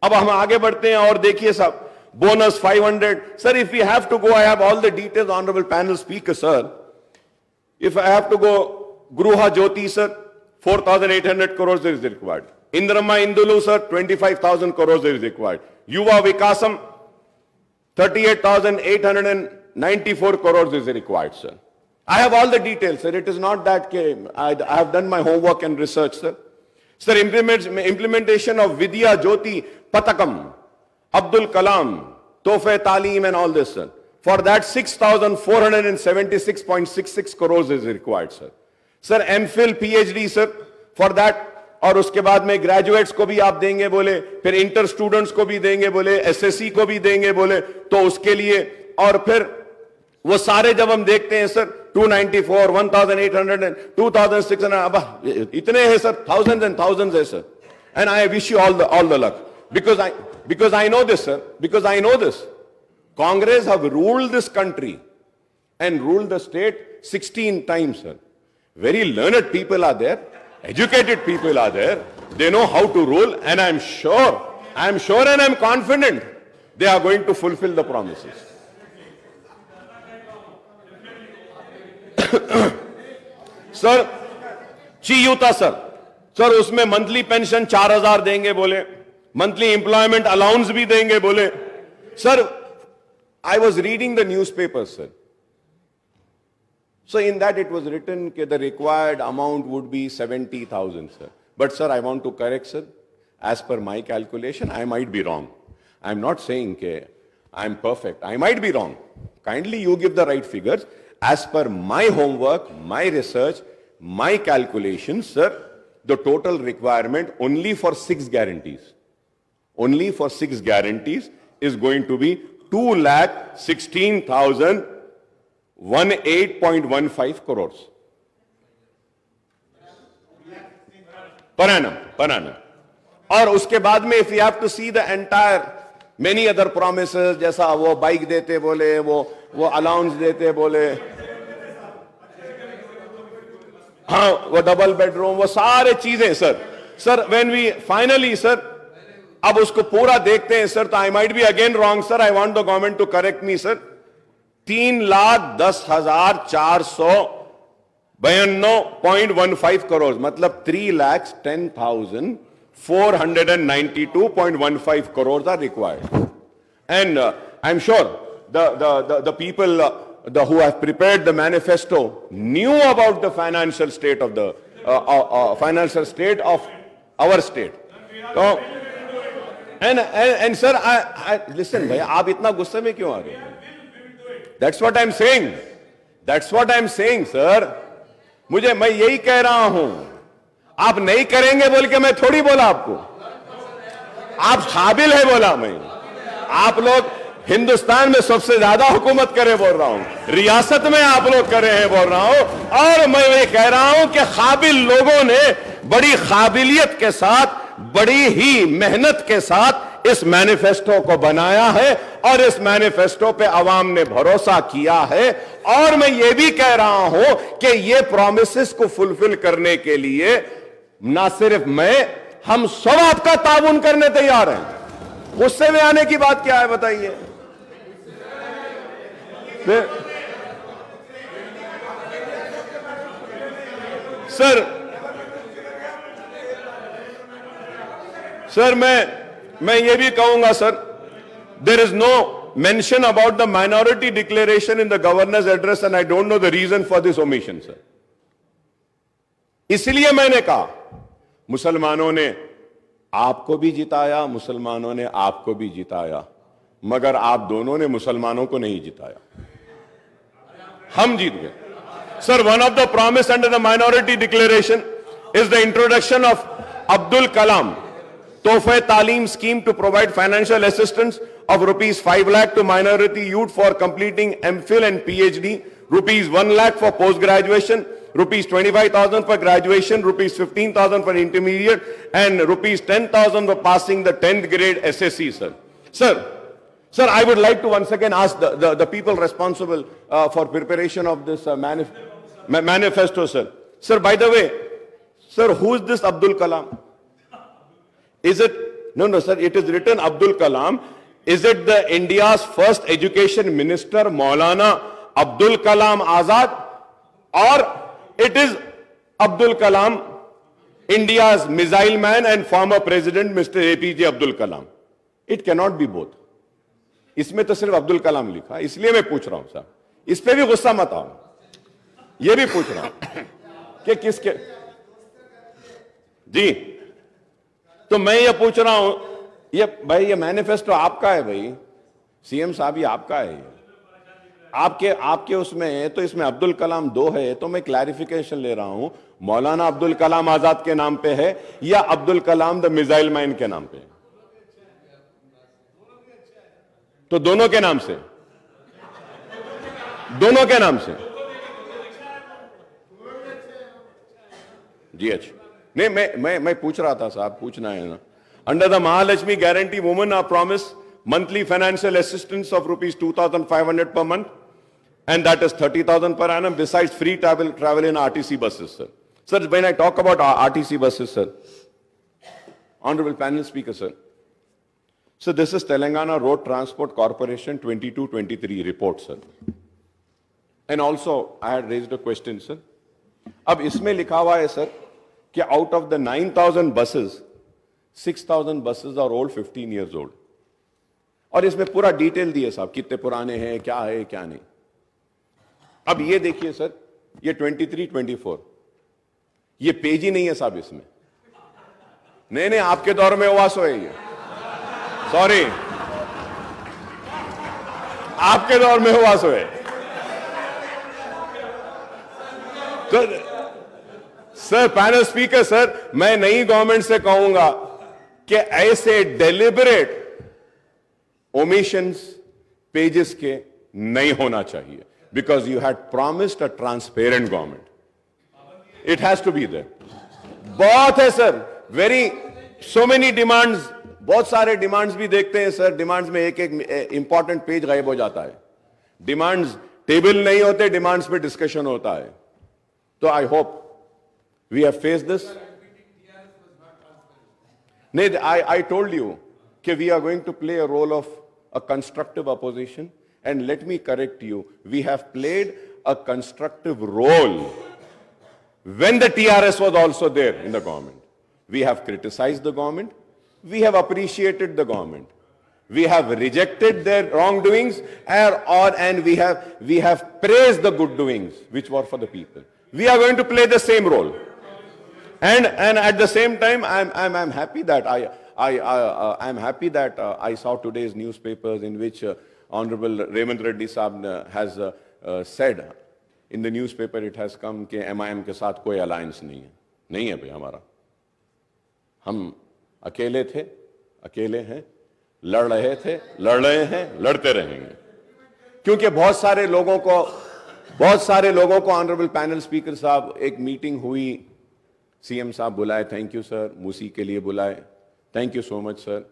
Speaker 2: اب ہم آگے بڑھتے ہیں اور دیکھیے صاحب, bonus 500 sir. if we have to go, I have all the details, honorable panel speaker sir. If I have to go, Gruha Jyoti sir, 4,800 crores is required. Indrama Indulu sir, 25,000 crores is required. Yuva Vikasam, 38,894 crores is required sir. I have all the details sir. It is not that I have done my homework and research sir. Sir, implementation of Vidya Jyoti Patakam, Abdul Kalam, Tohfe Taaleem and all this sir. For that 6,476.66 crores is required sir. Sir, MPhil PhD sir, for that. اور اس کے بعد میں graduates کو بھی آپ دیں گے بولے, پھر انٹر اسٹوڈنٹس کو بھی دیں گے بولے, SSC کو بھی دیں گے بولے, تو اس کے لیے اور پھر وہ سارے جب ہم دیکھتے ہیں سر 294, 1,800 2,600, اب اتنے ہیں سر, thousands and thousands ہے سر. And I wish you all the luck because I know this sir, because I know this. Congress have ruled this country and ruled the state 16 times sir. Very learned people are there, educated people are there, they know how to rule, and I'm sure and I'm confident they are going to fulfill the promises. Sir, Chiyuta sir, اس میں monthly pension 4,000 دیں گے بولے, monthly employment allowance بھی دیں گے بولے. Sir, I was reading the newspaper sir. So in that it was written that the required amount would be 70,000 sir. But sir, I want to correct sir, as per my calculation, I might be wrong. I'm not saying that I'm perfect. I might be wrong. Kindly you give the right figures. As per my homework, my research, my calculations, sir, the total requirement only for 6 guarantees is going to be 2,16,018.15 crores per annum. اور اس کے بعد میں if you have to see the entire many other promises, جیسا وہ bike دیتے بولے, وہ allowance دیتے بولے, ہاں وہ ڈبل بیڈ روم, وہ سارے چیزیں سر. when we finally sir, اب اس کو پورا دیکھتے ہیں سر, تو I might be again wrong sir, I want the government to correct me sir. 3,10,492.15 crores, مطلب 3,10,492.15 crores are required. And I'm sure the people who have prepared the manifesto knew about the financial state of our state. So, and sir, I listen bhai, aap itna gusse mein kyun aa rahe hain? That's what I'm saying sir. میں یہی کہہ رہا ہوں, آپ نہیں کریں گے بول کے میں تھوڑی بولا آپ کو, آپ قابل ہے بولا میں. آپ لوگ ہندوستان میں سب سے زیادہ حکومت کرے بول رہا ہوں, ریاست میں آپ لوگ کرے ہیں بول رہا ہوں, اور میں یہ کہہ رہا ہوں کہ قابل لوگوں نے بڑی قابلیت کے ساتھ, بڑی ہی محنت کے ساتھ اس مینیفیسٹو کو بنایا ہے, اور اس مینیفیسٹو پہ عوام نے بھروسہ کیا ہے. اور میں یہ بھی کہہ رہا ہوں کہ یہ پرومسز کو فلفل کرنے کے لیے نہ صرف میں, ہم سب آپ کا تعاون کرنے تیار ہیں. غصے میں آنے کی بات کیا ہے بتائیے. سر میں یہ بھی کہوں گا سر, there is no mention about the minority declaration in the governor's address, and I don't know the reason for this omission sir. اس لیے میں نے کہا مسلمانوں نے آپ کو بھی جتایا, مسلمانوں نے آپ کو بھی جتایا, مگر آپ دونوں نے مسلمانوں کو نہیں جتایا. हम जीत गए. Sir, one of the promise under the minority declaration is the introduction of Abdul Kalam Tohfa Talim scheme to provide financial assistance of rupees 5 lakh to minority youth for completing MPhil and PhD, rupees 1 lakh for post-graduation, rupees 25,000 for graduation, rupees 15,000 for intermediate, and rupees 10,000 for passing the 10th grade SSC, sir. Sir, I would like to once again ask the people responsible for preparation of this manifesto, sir. Sir, by the way, sir, who is this Abdul Kalam? Is it, no, sir, it is written Abdul Kalam. Is it the India's first education minister, Maulana Abdul Kalam Azad? Or it is Abdul Kalam, India's missile man and former president, Mr. APJ Abdul Kalam? It cannot be both. इसमें तो सिर्फ अब्दुल कलाम लिखा, इसलिए मैं पूछ रहा हूं साहब, इस पे भी गुस्सा मत आओ, ये भी पूछ रहा हूं कि किसके जी. तो मैं ये पूछ रहा हूं, ये भाई ये मैनिफेस्टो आपका है भाई, सीएम साहब ये आपका है, आपके उसमें है, तो इसमें अब्दुल कलाम 2 है, तो मैं क्लैरिफिकेशन ले रहा हूं, मौलाना अब्दुल कलाम आजाद के नाम पे है या Abdul Kalam the missile man के नाम पे? तो दोनों के नाम से, दोनों के नाम से जी. अच्छा, नहीं, मैं पूछ रहा था साहब, पूछना है ना. Under the Mahalakshmi guarantee women are promise monthly financial assistance of rupees 2,500 per month, and that is 30,000 per annum, besides free travel in RTC buses, sir. Sir, when I talk about RTC buses, sir, Honorable Panel Speaker, sir, so this is Telangana Road Transport Corporation 22-23 report, sir. And also, I had raised a question, sir. अब इसमें लिखा हुआ है, sir, कि out of the 9,000 buses, 6,000 buses are old, 15 years old. और इसमें पूरा detail दिए साहब, कितने पुराने हैं, क्या है, क्या नहीं. अब ये देखिए सर, ये 23-24, ये पेज ही नहीं है साहब इसमें. नहीं, आपके दौर में हुआ सो है ये. सॉरी, आपके दौर में हुआ सो है. तो सर, पैनल स्पीकर सर, मैं नई गवर्नमेंट से कहूंगा कि ऐसे डेलिबरेट omissions pages के नहीं होना चाहिए, because you had promised a transparent government. It has to be there. बहुत है सर, so many demands, बहुत सारे demands भी देखते हैं सर. demands में एक important page गायब हो जाता है. demands table नहीं होते, demands पे discussion होता है. तो I hope we have faced this. नहीं, I told you that we are going to play a role of a constructive opposition, and let me correct you, we have played a constructive role when the TRS was also there in the government. We have criticized the government, we have appreciated the government, we have rejected their wrongdoings, and we have praised the good doings which were for the people. We are going to play the same role, and at the same time, I'm happy that I'm happy that I saw today's newspapers in which Honorable Revant Reddy Saab has said, in the newspaper it has come कि MIM के साथ कोई alliance नहीं है भाई हमारा. हम अकेले थे, अकेले हैं, लड़ रहे थे, लड़ रहे हैं, लड़ते रहेंगे. क्योंकि बहुत सारे लोगों को Honorable Panel Speaker साहब, एक मीटिंग हुई, सीएम साहब बुलाए, थैंक यू सर, मूसी के लिए बुलाए, thank you so much sir,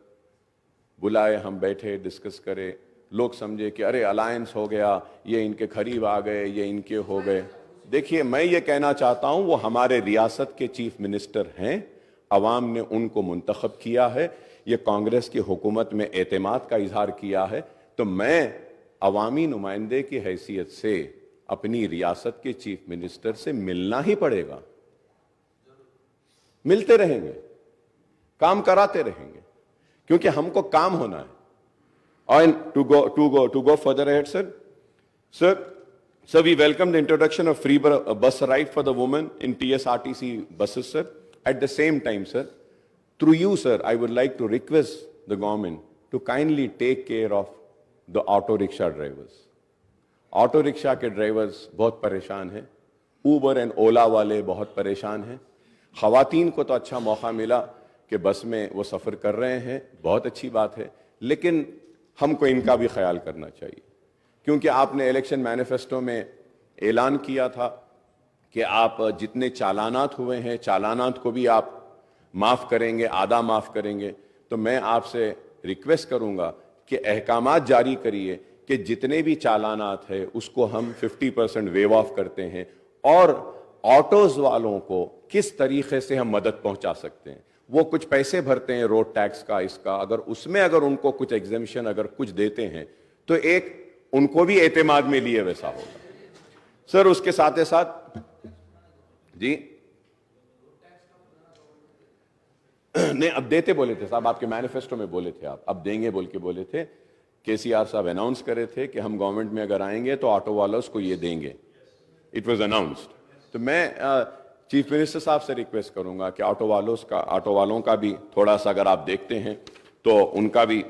Speaker 2: बुलाए, हम बैठे, डिस्कस करे, लोग समझे कि अरे अलायंस हो गया, ये इनके करीब आ गए, ये इनके हो गए. देखिए, मैं ये कहना चाहता हूं, वो हमारे रियासत के चीफ मिनिस्टर हैं, अवाम ने उनको मुंतखब किया है, ये कांग्रेस की हुकूमत में एतमाद का इजहार किया है. तो मैं अवामी नुमाइंदे की हैसियत से अपनी रियासत के चीफ मिनिस्टर से मिलना ही पड़ेगा. मिलते रहेंगे, काम कराते रहेंगे, क्योंकि हमको काम होना है. And to go further ahead, sir, we welcome the introduction of free bus ride for the women in TSRTC buses, sir. At the same time, sir, through you, sir, I would like to request the government to kindly take care of the auto rickshaw drivers. Auto rickshaw के drivers बहुत परेशान हैं, Uber and ओला वाले बहुत परेशान हैं। ख़वातीन को तो अच्छा मौका मिला कि बस में वो सफ़र कर रहे हैं, बहुत अच्छी बात है, लेकिन हमको इनका भी ख्याल करना चाहिए, क्योंकि आपने इलेक्शन मैनिफेस्टो में ऐलान किया था कि आप जितने चालानात हुए हैं, चालानात को भी आप माफ़ करेंगे, आधा माफ़ करेंगे। तो मैं आपसे रिक्वेस्ट करूंगा कि अहकामात जारी करिए कि जितने भी चालानात है उसको हम 50% वेव ऑफ करते हैं, और ऑटोज़ वालों को किस तरीके से हम मदद पहुंचा सकते हैं। वो कुछ पैसे भरते हैं रोड टैक्स का, इसका, अगर उसमें अगर उनको कुछ एग्जेम्पशन अगर कुछ देते हैं तो एक उनको भी एतमाद में लिए वैसा होगा। सर उसके साथ ही साथ जी नहीं, अब देते बोले थे साहब, आपके मैनिफेस्टो में बोले थे आप, अब देंगे बोल के बोले थे। केसीआर साहब अनाउंस करे थे कि हम गवर्नमेंट में अगर आएंगे तो ऑटो वालों को ये देंगे, इट वाज अनाउंस्ड। तो मैं चीफ मिनिस्टर साहब से रिक्वेस्ट करूंगा कि ऑटो वालों का भी थोड़ा सा अगर आप देखते हैं तो उनका भी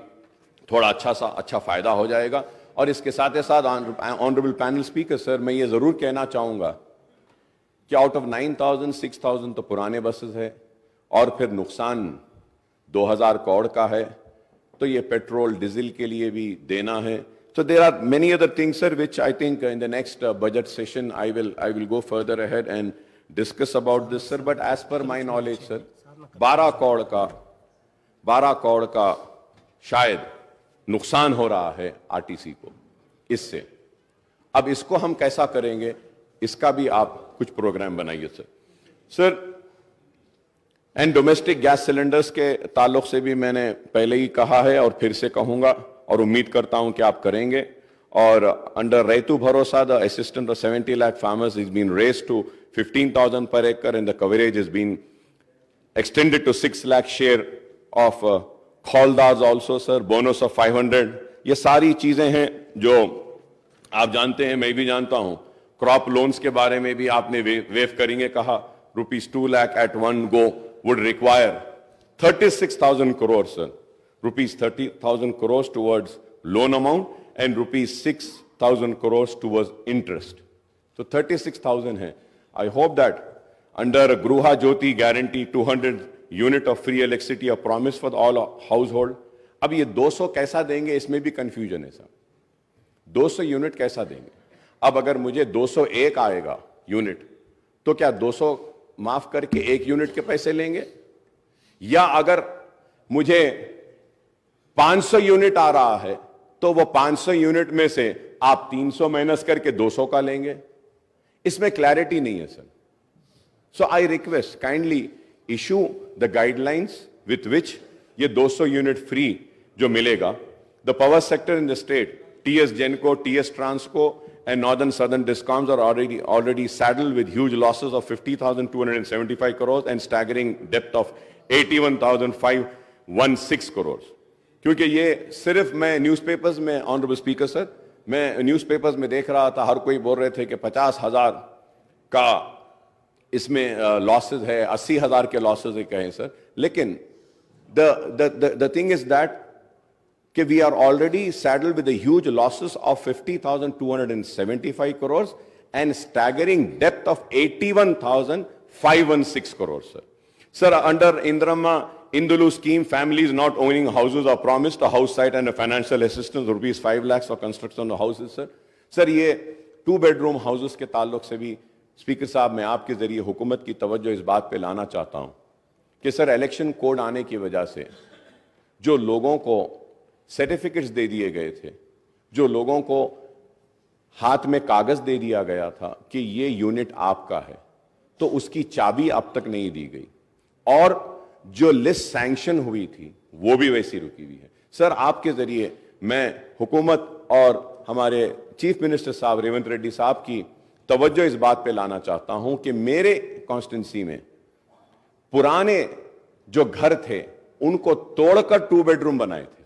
Speaker 2: थोड़ा अच्छा फायदा हो जाएगा। और इसके साथ ही साथ ऑनरेबल पैनल स्पीकर सर, मैं ये जरूर कहना चाहूंगा कि आउट ऑफ 9,000 6,000 तो पुराने बसेस है, और फिर नुकसान 2,000 करोड़ का है, तो ये पेट्रोल डीजल के लिए भी देना है। So there are many other things, sir, which I think in the next budget session I will go further ahead and discuss about this, sir. But as per my knowledge, sir, 12 crore का शायद नुकसान हो रहा है RTC को इससे। अब इसको हम कैसा करेंगे, इसका भी आप कुछ प्रोग्राम बनाइए sir. Sir and domestic gas cylinders के ताल्लुक से भी मैंने पहले ही कहा है और फिर से कहूंगा, और उम्मीद करता हूं कि आप करेंगे। और अंडर रैतु भरोसा the assistant of 70 lakh farmers is been raised to 15,000 per acre and the coverage has been extended to 6 lakh share of खौलदाज also sir, bonus of 500। ये सारी चीजें हैं जो आप जानते हैं, मैं भी जानता हूं। क्रॉप लोन्स के बारे में भी आपने वेव करेंगे कहा, ₹2 lakh at one go would require 36,000 crores sir, ₹30,000 crores towards loan amount and ₹6,000 crores towards interest, so 36,000 है। I hope that under Gruha Jyoti guarantee 200 unit of free electricity a promise for all household। अब ये 200 कैसा देंगे, इसमें भी confusion है sir. 200 unit कैसा देंगे? अब अगर मुझे 201 आएगा यूनिट, तो क्या 200 माफ करके 1 यूनिट के पैसे लेंगे? या अगर मुझे 500 यूनिट आ रहा है तो वो 500 यूनिट में से आप 300 माइनस करके 200 का लेंगे? इसमें क्लैरिटी नहीं है sir. So I request kindly issue the guidelines with which ये 200 यूनिट फ्री जो मिलेगा। The power sector in the state, TS Genco, TS Transco and northern southern discoms are already saddled with huge losses of 50,275 crores and staggering debt of 81,516 crores। क्योंकि ये सिर्फ मैं newspapers में, honourable speaker sir, मैं newspapers में देख रहा था, हर कोई बोल रहे थे कि 50,000 का इसमें लॉसेस है, 80,000 के लॉसेस है कहें सर। लेकिन the thing is that कि we are already saddled with the huge losses of 50,275 crores and staggering debt of 81,516 crores, sir. Sir, under Indramma Indulu scheme, families not owning houses are promised a house site and a financial assistance rupees 5 lakhs for construction of houses, sir. Sir, ये 2 bedroom houses के ताल्लुक से भी speaker साहब मैं आपके जरिए हुकूमत की तवज्जो इस बात पे लाना चाहता हूं कि सर इलेक्शन कोड आने की वजह से जो लोगों को सर्टिफिकेट्स दे दिए गए थे, जो लोगों को हाथ में कागज दे दिया गया था कि ये यूनिट आपका है, तो उसकी चाबी अब तक नहीं दी गई, और जो लिस्ट सैंक्शन हुई थी वो भी वैसी रुकी हुई है। सर आपके जरिए मैं हुकूमत और हमारे चीफ मिनिस्टर साहब रेवंत रेड्डी साहब की तवज्जो इस बात पे लाना चाहता हूं कि मेरे कॉन्स्टिट्यूंसी में पुराने जो घर थे उनको तोड़कर 2 bedroom बनाए थे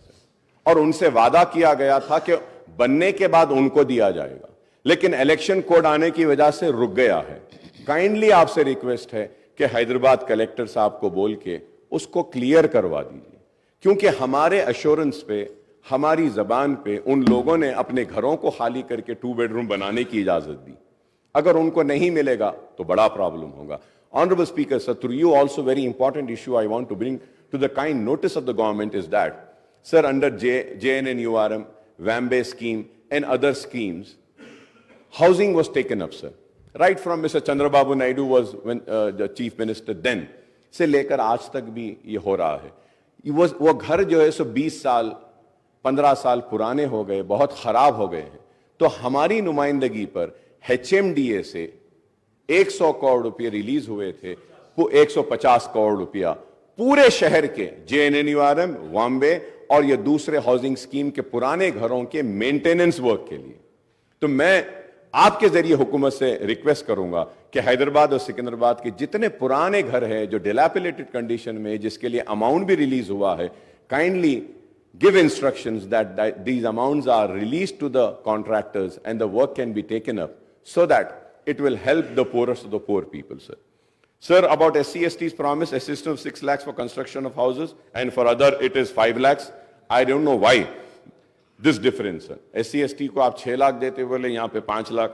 Speaker 2: और उनसे वादा किया गया था कि बनने के बाद उनको दिया जाएगा, लेकिन इलेक्शन कोड आने की वजह से रुक गया है। काइंडली आपसे रिक्वेस्ट है कि हैदराबाद कलेक्टर साहब को बोल के उसको क्लियर करवा दीजिए, क्योंकि हमारे एश्योरेंस पे, ہماری زبان پہ ان لوگوں نے اپنے گھروں کو خالی کر کے 2 بیڈروم بنانے کی اجازت دی. اگر ان کو نہیں ملے گا تو بڑا پرابلم ہوگا. Honorable Speaker, sir, through you also very important issue I want to bring to the kind notice of the government is that, sir, under JNNURM, Wambe scheme and other schemes, housing was taken up, sir. Right from Mr. Chandrababu Naidu was when the chief minister then, سے لے کر آج تک بھی یہ ہو رہا ہے. وہ گھر جو ہے سو 20 سال 15 سال پرانے ہو گئے, بہت خراب ہو گئے ہیں. تو ہماری نمائندگی پر HMDA سے 100 کروڑ روپے ریلیز ہوئے تھے, 150 کروڑ روپیہ پورے شہر کے JNNURM, وامبے اور یہ دوسرے ہاؤسنگ اسکیم کے پرانے گھروں کے مینٹیننس ورک کے لیے. تو میں آپ کے ذریعے حکومت سے ریکویسٹ کروں گا کہ حیدرآباد اور سکندرآباد کے جتنے پرانے گھر ہیں جو ڈیلیپلیٹڈ کنڈیشن میں, جس کے لیے اماؤنٹ بھی ریلیز ہوا ہے, kindly give instructions that these amounts are released to the contractors and the work can be taken up so that it will help the poorest of the poor people, sir. Sir, about SC/ST's promise assistance of 6 lakhs for construction of houses and for other it is 5 lakhs. I don't know why this difference, sir. SC/ST کو آپ 6 لاکھ دیتے بولے, یہاں پہ 5 لاکھ.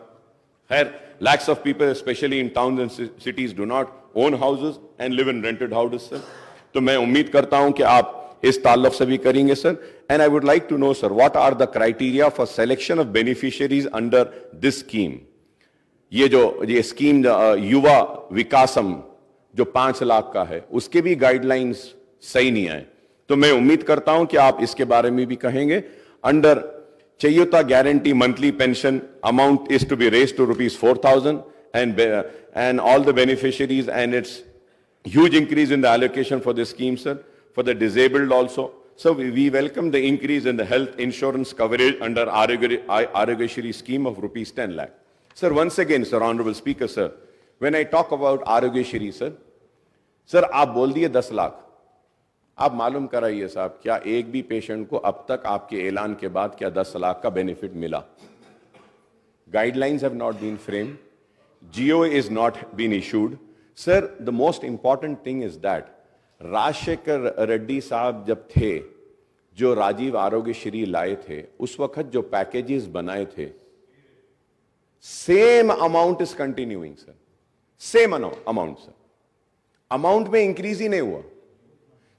Speaker 2: خیر, lakhs of people especially in towns and cities do not own houses and live in rented houses, sir. تو میں امید کرتا ہوں کہ آپ اس تعلق سے بھی کریں گے, sir. And I would like to know, sir, what are the criteria for selection of beneficiaries under this scheme. یہ اسکیم یووا وکاسم جو 5 لاکھ کا ہے, اس کے بھی گائیڈ لائنس صحیح نہیں آئے. تو میں امید کرتا ہوں کہ آپ اس کے بارے میں بھی کہیں گے. Under Cheyutha guarantee monthly pension amount is to be raise to ₹4,000 and all the beneficiaries and its huge increase in the allocation for this scheme, sir. For the disabled also. So we welcome the increase in the health insurance coverage under Arogyashri scheme of ₹10 lakh. Sir, once again, sir, Honorable Speaker, sir, when I talk about Arogyashri, sir, آپ بول دیے 10 لاکھ. آپ معلوم کرائیے صاحب, کیا ایک بھی پیشنٹ کو اب تک آپ کے اعلان کے بعد کیا 10 لاکھ کا بینیفٹ ملا؟ Guide lines have not been framed. GO is not been issued. Sir, the most important thing is that Rajasekhar Reddy صاحب جب تھے, جو راجیو آروگیہ شری لائے تھے, اس وقت جو پیکیجز بنائے تھے, same amount is continuing, sir. Same amount, sir. Amount میں انکریز ہی نہیں ہوا.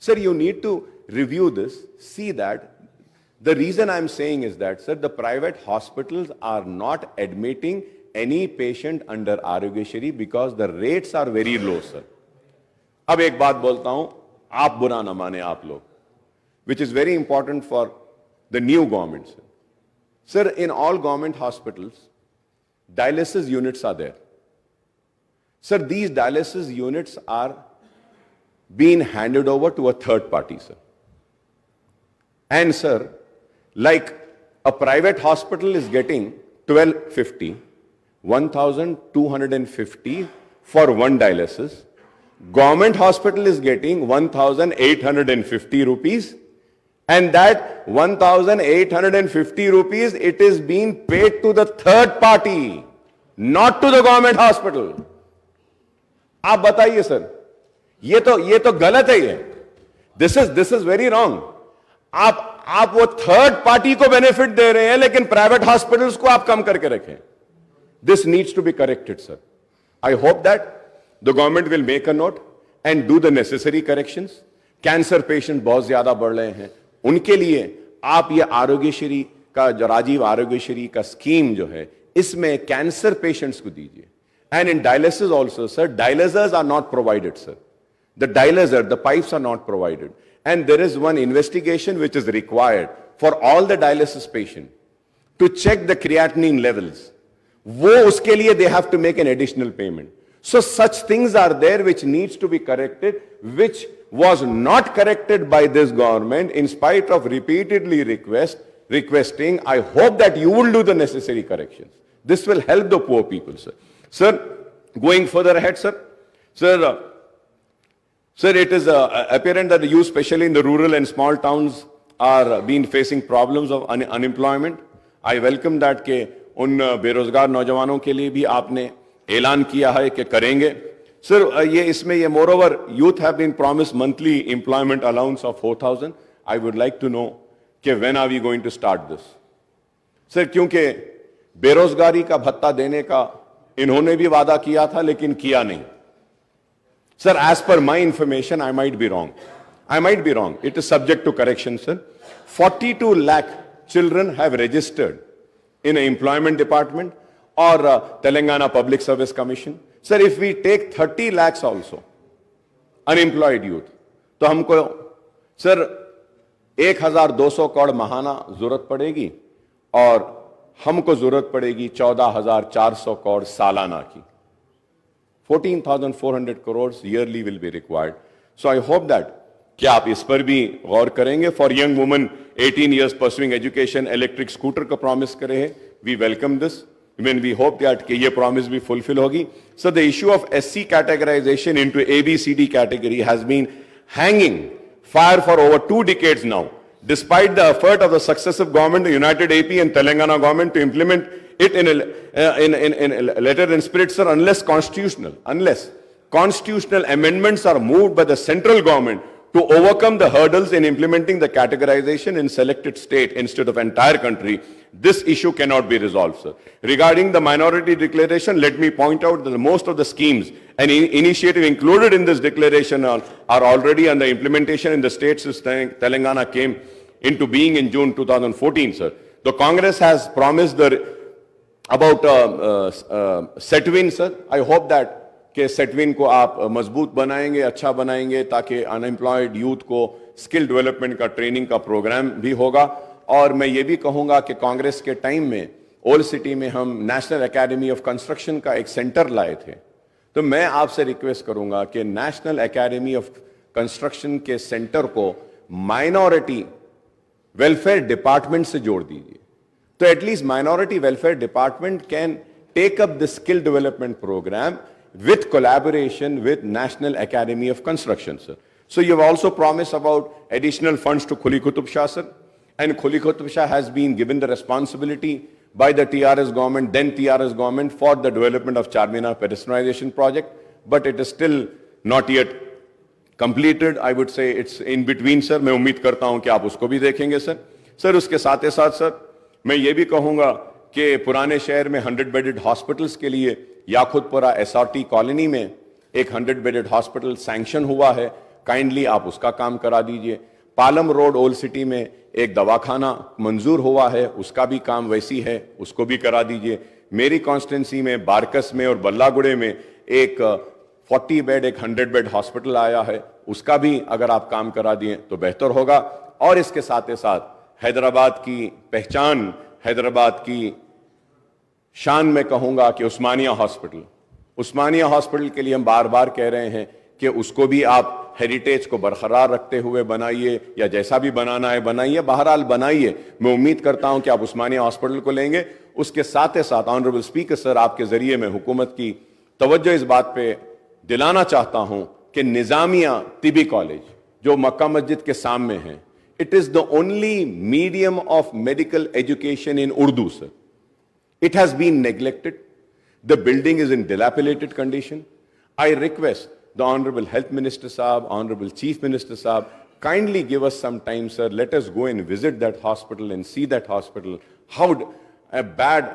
Speaker 2: Sir, you need to review this, see that the reason I am saying is that, sir, the private hospitals are not admitting any patient under Arogyashri because the rates are very low, sir. اب ایک بات بولتا ہوں, آپ برا نہ مانے آپ لوگ, which is very important for the new government, sir. Sir, in all government hospitals, dialysis units are there. Sir, these dialysis units are being handed over to a third party, sir. And sir, like a private hospital is getting 1250, 1250 for one dialysis. Government hospital is getting 1850 rupees, and that 1850 rupees, it is being paid to the third party, not to the government hospital. آپ بتائیے سر, یہ تو غلط ہے. یہ this is very wrong. آپ وہ third party کو بینیفٹ دے رہے ہیں لیکن پرائیویٹ ہاسپٹلس کو آپ کم کر کے رکھیں. This needs to be corrected, sir. I hope that the government will make a note and do the necessary corrections. Cancer patient بہت زیادہ بڑھ رہے ہیں, ان کے لیے آپ یہ آروگیہ شری کا جو راجیو آروگیہ شری کا اسکیم جو ہے, اس میں کینسر پیشنٹس کو دیجیے. And in dialysis also, sir, dialyzers are not provided, sir. The dialyzer, the pipes are not provided. And there is one investigation which is required for all the dialysis patient to check the creatinine levels. وہ اس کے لیے they have to make an additional payment. So such things are there which needs to be corrected, which was not corrected by this government in spite of repeatedly requesting. I hope that you will do the necessary corrections. This will help the poor people, sir. Sir, going further ahead, sir, it is apparent that you, especially in the rural and small towns, are being facing problems of unemployment. I welcome that کہ ان بے روزگار نوجوانوں کے لیے بھی آپ نے اعلان کیا ہے کہ کریں گے. سر, اس میں مور over youth have been promised monthly employment allowance of 4,000. I would like to know कि when are we going to start this? Sir क्योंकि बेरोजगारी का भत्ता देने का इन्होंने भी वादा किया था लेकिन किया नहीं. Sir, as per my information, I might be wrong. It is subject to correction, sir. 42 lakh children have registered in an employment department or Telangana Public Service Commission. Sir, if we take 30 lakhs also, unemployed youth, तो हमको sir 1200 crore महाना जरूरत पड़ेगी और हमको जरूरत पड़ेगी 14,400 करोड़ सालाना की. 14,400 crores yearly will be required. So I hope that क्या आप इस पर भी गौर करेंगे. For young woman 18 years pursuing education, electric scooter का प्रॉमिस करे हैं. We welcome this when we hope that कि ये प्रॉमिस भी फुलफिल होगी. So the issue of SC categorization into ABCD category has been hanging fire for over 2 decades now, despite the effort of the successive government, the United AP and Telangana government, to implement it in a letter and spirit, sir, unless constitutional amendments are moved by the central government to overcome the hurdles in implementing the categorization in selected state instead of entire country, this issue cannot be resolved, sir. Regarding the minority declaration, let me point out that most of the schemes and initiative included in this declaration are already under implementation in the states since Telangana came into being in June 2014, sir. The Congress has promised about Setwin, sir. I hope that कि सेटविन को आप मजबूत बनाएंगे, अच्छा बनाएंगे, ताकि unemployed youth को skill development का ट्रेनिंग का प्रोग्राम भी होगा. और मैं ये भी कहूँगा कि कांग्रेस के टाइम में ओल्ड सिटी में हम नेशनल एकेडमी ऑफ कंस्ट्रक्शन का एक सेंटर लाए थे. तो मैं आपसे रिक्वेस्ट करूँगा कि नेशनल एकेडमी ऑफ कंस्ट्रक्शन के सेंटर को माइनॉरिटी वेलफेयर डिपार्टमेंट से जोड़ दीजिए. तो at least minority welfare department can take up the skill development programme with collaboration with National Academy of Construction, sir. So you have also promised about additional funds to Khuli Qutub Shah, sir. And Khuli Qutub Shah has been given the responsibility by the TRS government, then TRS government, for the development of Charminar pedestrianization project. But it is still not yet completed. I would say it's in between, sir. मैं उम्मीद करता हूं कि आप उसको भी देखेंगे, sir. Sir, उसके साथ ही साथ, sir, मैं ये भी कहूंगा कि पुराने शहर में 100 बेडेड हॉस्पिटल्स के लिए याखुदपुरा एसआरटी कॉलोनी में एक 100 बेडेड हॉस्पिटल सैंक्शन हुआ है. काइंडली आप उसका काम करा दीजिए. पालम रोड ओल्ड सिटी में एक दवाखाना मंजूर हुआ है, उसका भी काम वैसी है, उसको भी करा दीजिए. मेरी कॉन्स्टिट्यूंसी में बारकस में और बल्लागुड़े में एक 40 बेड एक 100 बेड हॉस्पिटल आया है, उसका भी अगर आप काम करा दिए तो बेहतर होगा. और इसके साथ ही साथ हैदराबाद की पहचान, हैदराबाद की शान में कहूंगा कि उस्मानिया हॉस्पिटल के लिए हम बार बार कह रहे हैं कि उसको भी आप हेरिटेज को बरकरार रखते हुए बनाइए, या जैसा भी बनाना है बनाइए, बहरहाल बनाइए. मैं उम्मीद करता हूं कि आप उस्मानिया हॉस्पिटल को लेंगे. उसके साथ ही साथ ऑनरेबल स्पीकर सर, आपके जरिए मैं हुकूमत की तवज्जो इस बात पे दिलाना चाहता हूं कि निजामिया तिबी कॉलेज जो मक्का मस्जिद के सामने है, it is the only medium of medical education in Urdu, sir. It has been neglected. The building is in dilapidated condition. I request the Honorable Health Minister Saab, Honorable Chief Minister Saab, kindly give us some time, sir. Let us go and visit that hospital and see that hospital, how a bad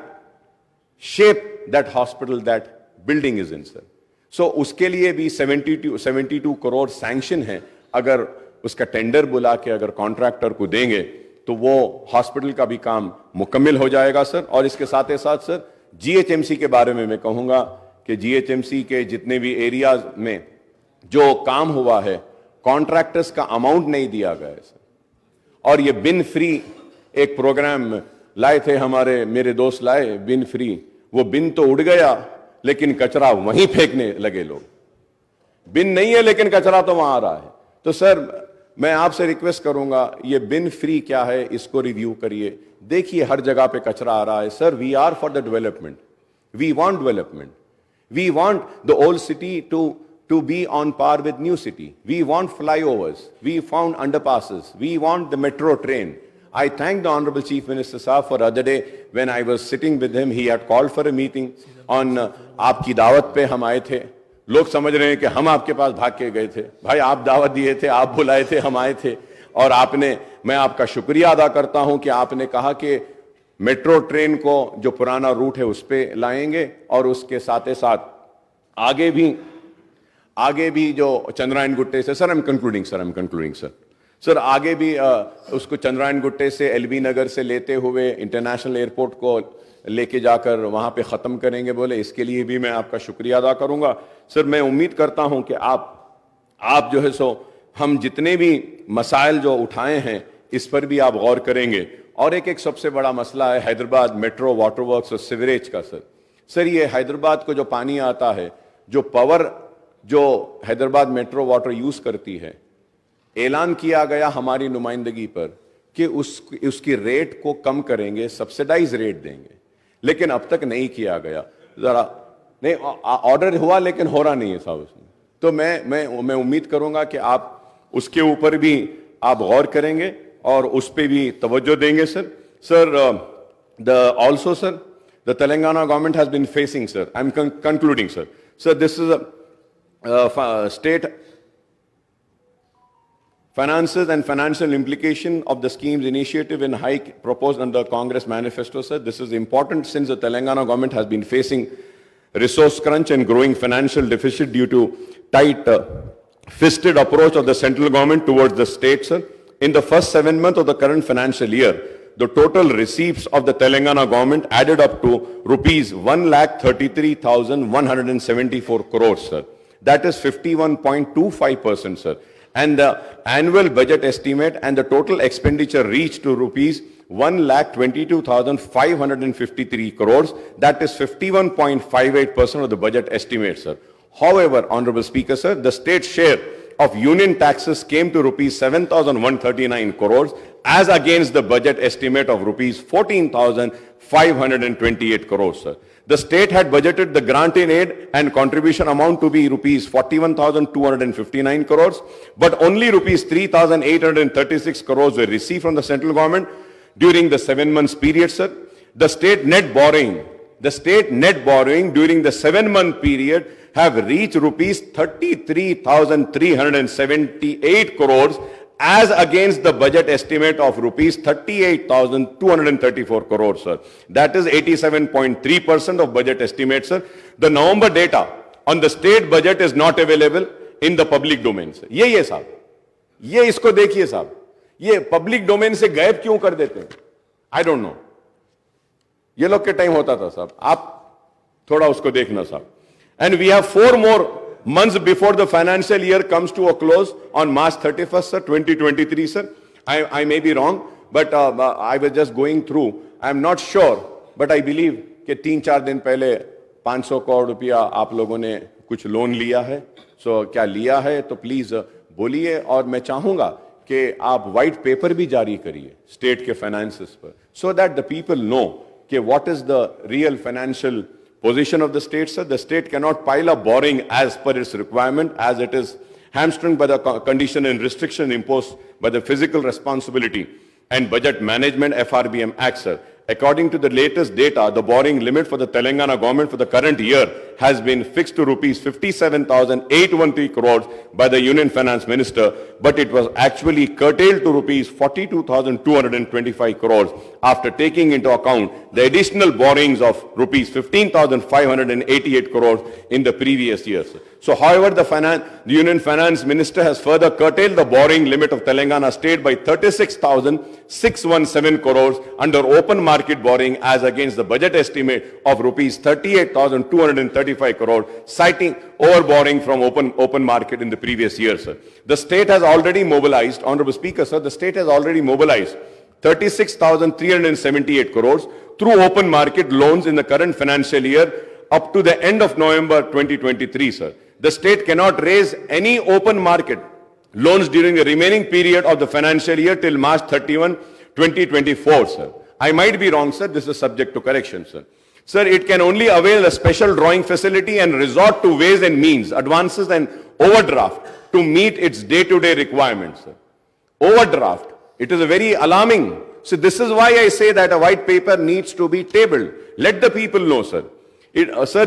Speaker 2: shape that hospital, that building is in, sir. So उसके लिए भी 72 crore sanction है. अगर उसका tender बुला के अगर contractor को देंगे तो वो हॉस्पिटल का भी काम मुकम्मल हो जाएगा, सर. और इसके साथ ही साथ, सर, जीएचएमसी के बारे में मैं कहूंगा कि जीएचएमसी के जितने भी एरियाज में जो काम हुआ है, कॉन्ट्रैक्टर्स का अमाउंट नहीं दिया गया है, सर. और ये बिन फ्री एक प्रोग्राम लाए थे मेरे दोस्त लाए, बिन फ्री. वो बिन तो उड़ गया लेकिन कचरा वहीं फेंकने लगे लोग. बिन नहीं है लेकिन कचरा तो वहां आ रहा है. तो सर, मैं आपसे रिक्वेस्ट करूंगा, ये बिन फ्री क्या है, इसको रिव्यू करिए. देखिए हर जगह पे कचरा आ रहा है, sir. We are for the development. We want development. We want the old city to be on par with new city. We want flyovers. We found underpasses. We want the metro train. I thank the Honorable Chief Minister Saab for other day when I was sitting with him. He had called for a meeting on आपकी दावत पे हम आए थे. लोग समझ रहे हैं कि हम आपके पास भाग के गए थे. भाई, आप दावत दिए थे, आप बुलाए थे, हम आए थे. और मैं आपका शुक्रिया अदा करता हूं कि आपने कहा कि मेट्रो ट्रेन को जो पुराना रूट है उस पे लाएंगे और उसके साथ ही साथ आगे भी जो चंद्रायन गुट्टे से, sir I am concluding sir, आगे भी उसको चंद्रायन गुट्टे से एलबी नगर से लेते हुए इंटरनेशनल एयरपोर्ट को लेके जाकर वहां पे खत्म करेंगे बोले, इसके लिए भी मैं आपका शुक्रिया अदा करूंगा। सर मैं उम्मीद करता हूं कि आप जो है सो हम जितने भी मसाइल जो उठाए हैं इस पर भी आप गौर करेंगे। और एक सबसे बड़ा मसला है हैदराबाद मेट्रो वाटर वर्क्स और सीवरेज का। सर ये हैदराबाद को जो पानी आता है, जो पावर जो हैदराबाद मेट्रो वाटर यूज करती है, ऐलान किया गया हमारी नुमाइंदगी पर कि उसकी रेट को कम करेंगे, सब्सिडाइज रेट देंगे, लेकिन अब तक नहीं किया गया। जरा नहीं, ऑर्डर हुआ लेकिन हो रहा नहीं है साहब उसमें। तो मैं उम्मीद करूंगा कि आप उसके ऊपर भी आप गौर करेंगे और उस पर भी तवज्जो देंगे sir. Also sir the Telangana government has been facing, sir I am concluding sir, this is state finances and financial implication of the schemes initiative and hike proposed under Congress manifesto, sir. This is important since the Telangana government has been facing resource crunch and growing financial deficit due to tight fisted approach of the central government towards the state, sir. In the first 7 months of the current financial year, the total receipts of the Telangana government added up to rupees 1,33,174 crores, sir. That is 51.25%, sir. And the annual budget estimate and the total expenditure reached to rupees 1,22,553 crores. That is 51.58% of the budget estimate, sir. However, Honorable Speaker, sir, the state share of union taxes came to rupees 7,139 crores as against the budget estimate of rupees 14,528 crores, sir. The state had budgeted the grant in aid and contribution amount to be rupees 41,259 crores, but only rupees 3,836 crores were received from the central government during the 7 months period, sir. The state net borrowing during the 7-month period have reached rupees 33,378 crores as against the budget estimate of rupees 38,234 crores, sir. That is 87.3% of budget estimate, sir. The November data on the state budget is not available in the public domain, sir. ये साहब, ये इसको देखिए साहब, ये public domain से गायब क्यों कर देते हैं? I don't know. ये लोग के टाइम होता था साहब, आप थोड़ा उसको देखना साहब. And we have 4 more months before the financial year comes to a close on March 31st, sir, 2023, sir. I may be wrong, but I was just going through. I'm not sure, but I believe कि 3-4 दिन पहले 500 करोड़ रुपया आप लोगों ने कुछ loan लिया है. So क्या लिया है तो प्लीज बोलिए, और मैं चाहूंगा कि आप व्हाइट पेपर भी जारी करिए स्टेट के फाइनेंसेस पर, so that the people know कि what is the real financial position of the state, sir. The state cannot pile up borrowing as per its requirement, as it is hamstrung by the condition and restriction imposed by the Physical Responsibility and Budget Management FRBM Act, sir. According to the latest data, the borrowing limit for the Telangana government for the current year has been fixed to rupees 57,813 crores by the Union Finance Minister, but it was actually curtailed to rupees 42,225 crores after taking into account the additional borrowings of rupees 15,588 crores in the previous years. So, however, the Union Finance Minister has further curtailed the borrowing limit of Telangana state by 36,617 crores under open market borrowing as against the budget estimate of rupees 38,235 crores, citing overborrowing from open market in the previous year, sir. The state has already mobilized, Honorable Speaker, sir, the state has already mobilized 36,378 crores through open market loans in the current financial year up to the end of November 2023, sir. The state cannot raise any open market loans during the remaining period of the financial year till March 31, 2024, sir. I might be wrong, sir. This is subject to correction, sir. Sir, it can only avail a special drawing facility and resort to ways and means, advances and overdraft to meet its day-to-day requirements, sir. Overdraft. It is a very alarming. So this is why I say that a white paper needs to be tabled. Let the people know, sir. Sir,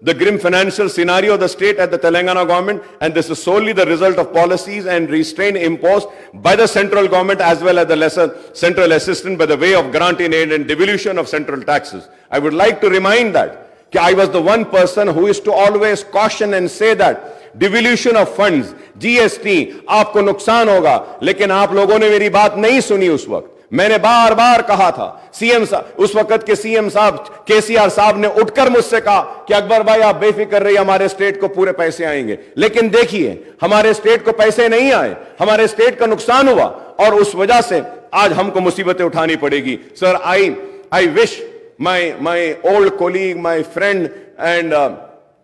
Speaker 2: the grim financial scenario of the state at the Telangana government, and this is solely the result of policies and restraint imposed by the central government as well as the lesser central assistance by the way of grant in aid and devolution of central taxes. I would like to remind that I was the one person who is to always caution and say that devolution of funds, GST, आपको नुकसान होगा, लेकिन आप लोगों ने मेरी बात नहीं सुनी उस वक्त। मैंने बार बार कहा था, सीएम साहब, उस वक्त के सीएम साहब केसीआर साहब ने उठकर मुझसे कहा कि अकबर भाई आप बेफिक्र रहिए, हमारे स्टेट को पूरे पैसे आएंगे। लेकिन देखिए हमारे स्टेट को पैसे नहीं आए, हमारे स्टेट का नुकसान हुआ, और उस वजह से आज हमको मुसीबतें उठानी पड़ेगी। Sir, I wish my old colleague, my friend, and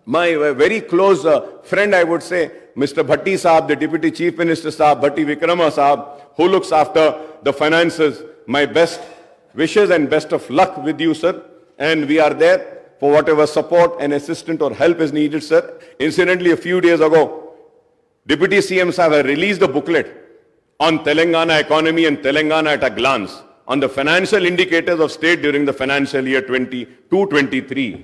Speaker 2: my very close friend, I would say, Mr. Bhatti Saab, the Deputy Chief Minister Saab, Bhatti Vikrama Saab, who looks after the finances, my best wishes and best of luck with you, sir. And we are there for whatever support and assistance or help is needed, sir. Incidentally, a few days ago, Deputy CM Saab had released a booklet on Telangana economy and Telangana at a glance, on the financial indicators of state during the financial year 22-23.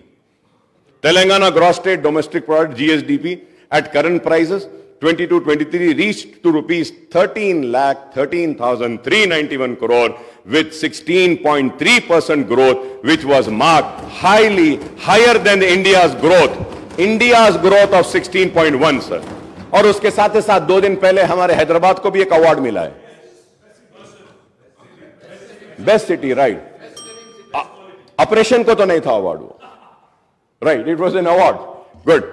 Speaker 2: Telangana gross state domestic product GSDP at current prices 22-23 reached to rupees 13,13,391 crore with 16.3% growth, which was marked higher than India's growth of 16.1, sir. और उसके साथ ही साथ 2 दिन पहले हमारे हैदराबाद को भी एक अवार्ड मिला है, बेस्ट सिटी, राइट। ऑपरेशन को तो नहीं था अवार्ड वो, right, it was an award, good.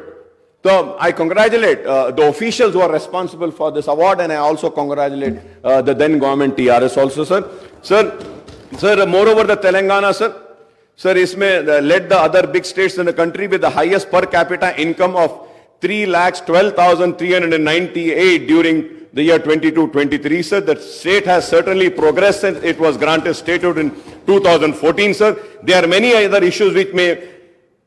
Speaker 2: So I congratulate the officials who are responsible for this award, and I also congratulate the then government TRS also, sir. Sir, moreover the Telangana, sir, isme led the other big states in the country with the highest per capita income of 3,12,398 during the year 22-23, sir. The state has certainly progressed since it was granted statehood in 2014, sir. There are many other issues which may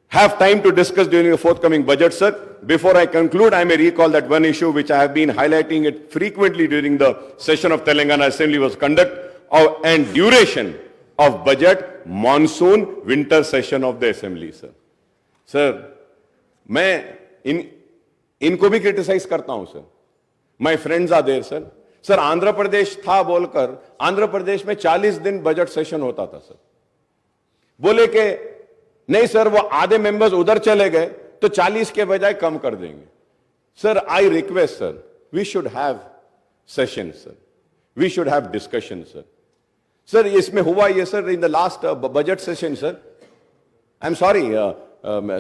Speaker 2: have time to discuss during the forthcoming budget, sir. Before I conclude, I may recall that one issue which I have been highlighting it frequently during the session of Telangana Assembly was conduct of and duration of budget monsoon winter session of the Assembly, sir. Sir, मैं इनको भी criticise करता हूं, sir. My friends are there, sir. Sir, Andhra Pradesh था बोलकर आंध्र प्रदेश में 40 दिन budget session होता था, सर। बोले कि नहीं सर, वो आधे मेंबर्स उधर चले गए तो 40 के बजाय कम कर देंगे। Sir, I request, sir, we should have session, sir, we should have discussion, sir. Sir, इसमें हुआ ये, sir, in the last budget session, sir, I am sorry,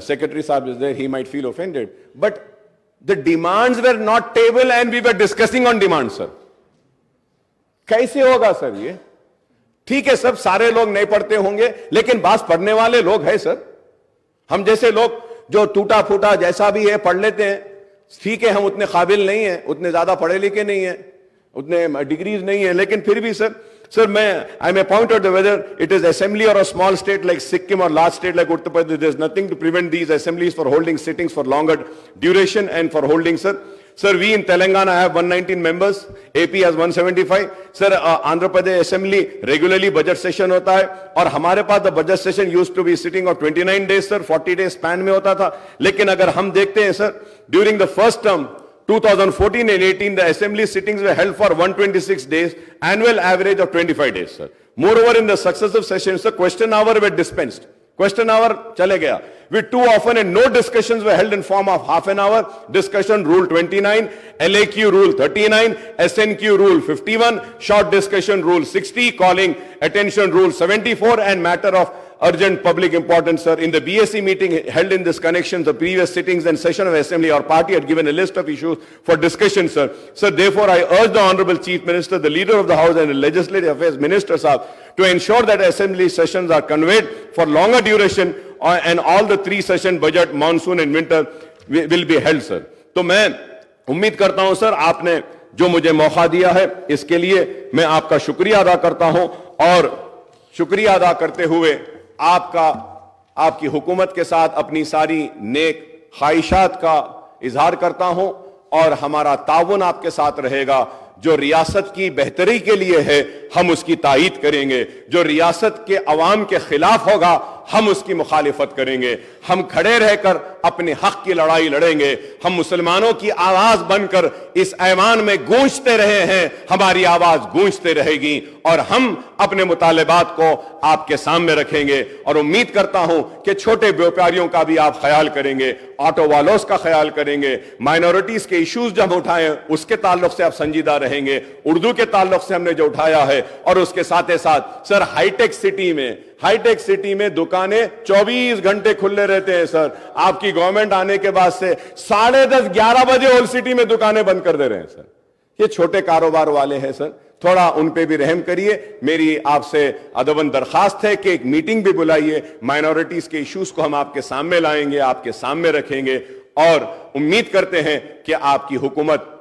Speaker 2: secretary Saab is there, he might feel offended, but the demands were not table and we were discussing on demands, sir. कैसे होगा sir ये? ठीक है, सब सारे लोग नहीं पढ़ते होंगे, लेकिन बात पढ़ने वाले लोग हैं, सर। हम जैसे लोग जो टूटा फूटा जैसा भी है पढ़ लेते हैं, ठीक है, हम उतने काबिल नहीं हैं, उतने ज्यादा पढ़े लिखे नहीं हैं, उतने डिग्रीज नहीं है, लेकिन फिर भी sir, I may point out that whether it is assembly or a small state like Sikkim or large state like Uttar Pradesh, there is nothing to prevent these assemblies for holding sittings for longer duration and for holding, sir. Sir, we in Telangana have 119 members, AP has 175. Sir, Andhra Pradesh Assembly regularly budget session hota hai, और हमारे पास the budget session used to be sitting of 29 days, sir, 40 days span में होता था. लेकिन अगर हम देखते हैं, sir, during the first term, 2014 and 18, the assembly sittings were held for 126 days, annual average of 25 days, sir. Moreover, in the successive sessions, the question hour were dispensed. Question hour chale gaya. With too often and no discussions were held in form of half an hour. Discussion rule 29, LAQ rule 39, SNQ rule 51, short discussion rule 60, calling attention rule 74, and matter of urgent public importance, sir. In the BSc meeting held in this connection, the previous sittings and session of Assembly, our party had given a list of issues for discussion, sir. Sir, therefore, I urge the Honorable Chief Minister, the Leader of the House and the Legislative Affairs Minister, sir, to ensure that Assembly sessions are conveyed for longer duration and all the 3 session budget, monsoon and winter will be held, sir. तो मैं उम्मीद करता हूं, sir, आपने जो मुझे मौका दिया है, इसके लिए मैं आपका शुक्रिया अदा करता हूं, और शुक्रिया अदा करते हुए आपकी हुकूमत के साथ अपनी सारी नेक ख्वाहिशात का इजहार करता हूं, और हमारा ताउन आपके साथ रहेगा। जो रियासत की बेहतरी के लिए है, हम उसकी तायीद करेंगे। जो रियासत के अवाम के खिलाफ होगा, हम उसकी मुखालिफत करेंगे। हम खड़े रहकर अपने हक की लड़ाई लड़ेंगे। हम मुसलमानों की आवाज बनकर इस ऐवान में गूंजते रहे हैं, हमारी आवाज गूंजते रहेगी और हम अपने मुतालिबात को आपके सामने रखेंगे। और उम्मीद करता हूं कि छोटे व्यापारियों का भी आप ख्याल करेंगे, ऑटो वालों का ख्याल करेंगे, माइनॉरिटीज के इश्यूज जब उठाए उसके ताल्लुक से आप संजीदा रहेंगे, उर्दू के ताल्लुक से हमने जो उठाया है, और उसके साथ ही साथ सर हाईटेक सिटी में दुकानें 24 घंटे खुले रहते हैं सर। आपकी गवर्नमेंट आने के बाद से 10:30 11 बजे ओल्ड सिटी में दुकानें बंद कर दे रहे हैं सर। ये छोटे कारोबार वाले हैं सर, थोड़ा उन पे भी रहम करिए। मेरी आपसे अदबन दरखास्त है कि एक मीटिंग भी बुलाइए, माइनॉरिटीज के इश्यूज को हम आपके सामने लाएंगे, आपके सामने रखेंगे और उम्मीद करते हैं कि आपकी हुकूमत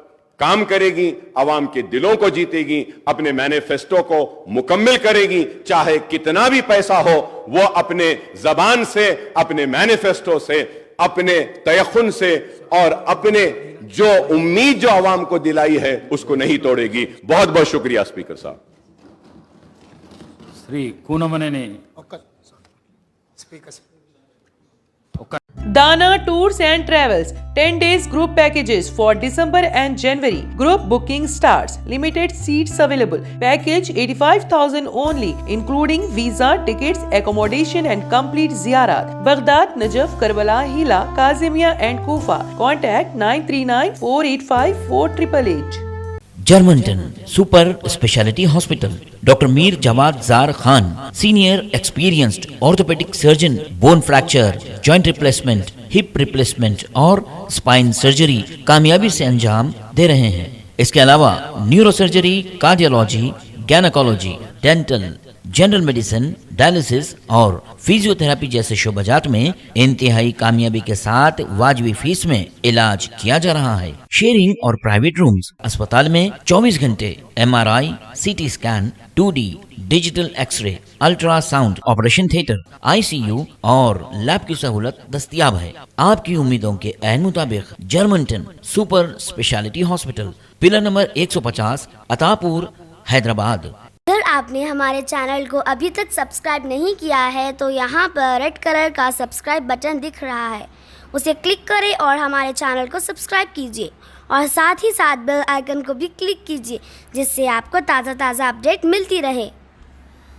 Speaker 2: काम करेगी, आवाम के दिलों को जीतेगी, अपने मैनिफेस्टो को मुकम्मल करेगी। चाहे कितना भी पैसा हो, वो अपने जबान से, अपने मैनिफेस्टो से, अपने तयखुन से और अपने जो उम्मीद जो आवाम को दिलाई है उसको नहीं तोड़ेगी। बहुत बहुत शुक्रिया स्पीकर साहब।
Speaker 3: Shri कूनमनेनी
Speaker 4: Dana Tours and Travels 10 days group packages for December and January. Group booking starts. Limited seats available. Package 85,000 only, including visa, tickets, accommodation and complete ziyarat. Baghdad, Najaf, Karbala, Hila, Kazimia and Kufa. Contact 939-485-4888.
Speaker 5: Germantown Super Speciality Hospital. Dr. Mir Jawad Zar Khan, Senior Experienced Orthopedic Surgeon, Bone Fracture, Joint Replacement, Hip Replacement और Spine Surgery कामयाबी से अंजाम दे रहे हैं। इसके अलावा neuro surgery, cardiology, gynaecology, dental, general medicine, dialysis और physiotherapy जैसे शोबाजात में इंतहाई कामयाबी के साथ वाजबी फीस में इलाज किया जा रहा है। शेयरिंग और प्राइवेट रूम्स। अस्पताल में 24 घंटे MRI, CT scan, 2D digital x ray, ultrasound, operation theatre, ICU और लैब की सहूलत दस्तयाब है। आपकी उम्मीदों के ऐन मुताबिक Germanten super speciality hospital, pillar number 150, Attapur, Hyderabad.
Speaker 6: अगर आपने हमारे चैनल को अभी तक सब्सक्राइब नहीं किया है तो यहाँ पर रेड कलर का सब्सक्राइब बटन दिख रहा है, उसे क्लिक करें और हमारे चैनल को सब्सक्राइब कीजिए और साथ ही साथ बेल आइकन को भी क्लिक कीजिए, जिससे आपको ताज़ा अपडेट मिलती रहे।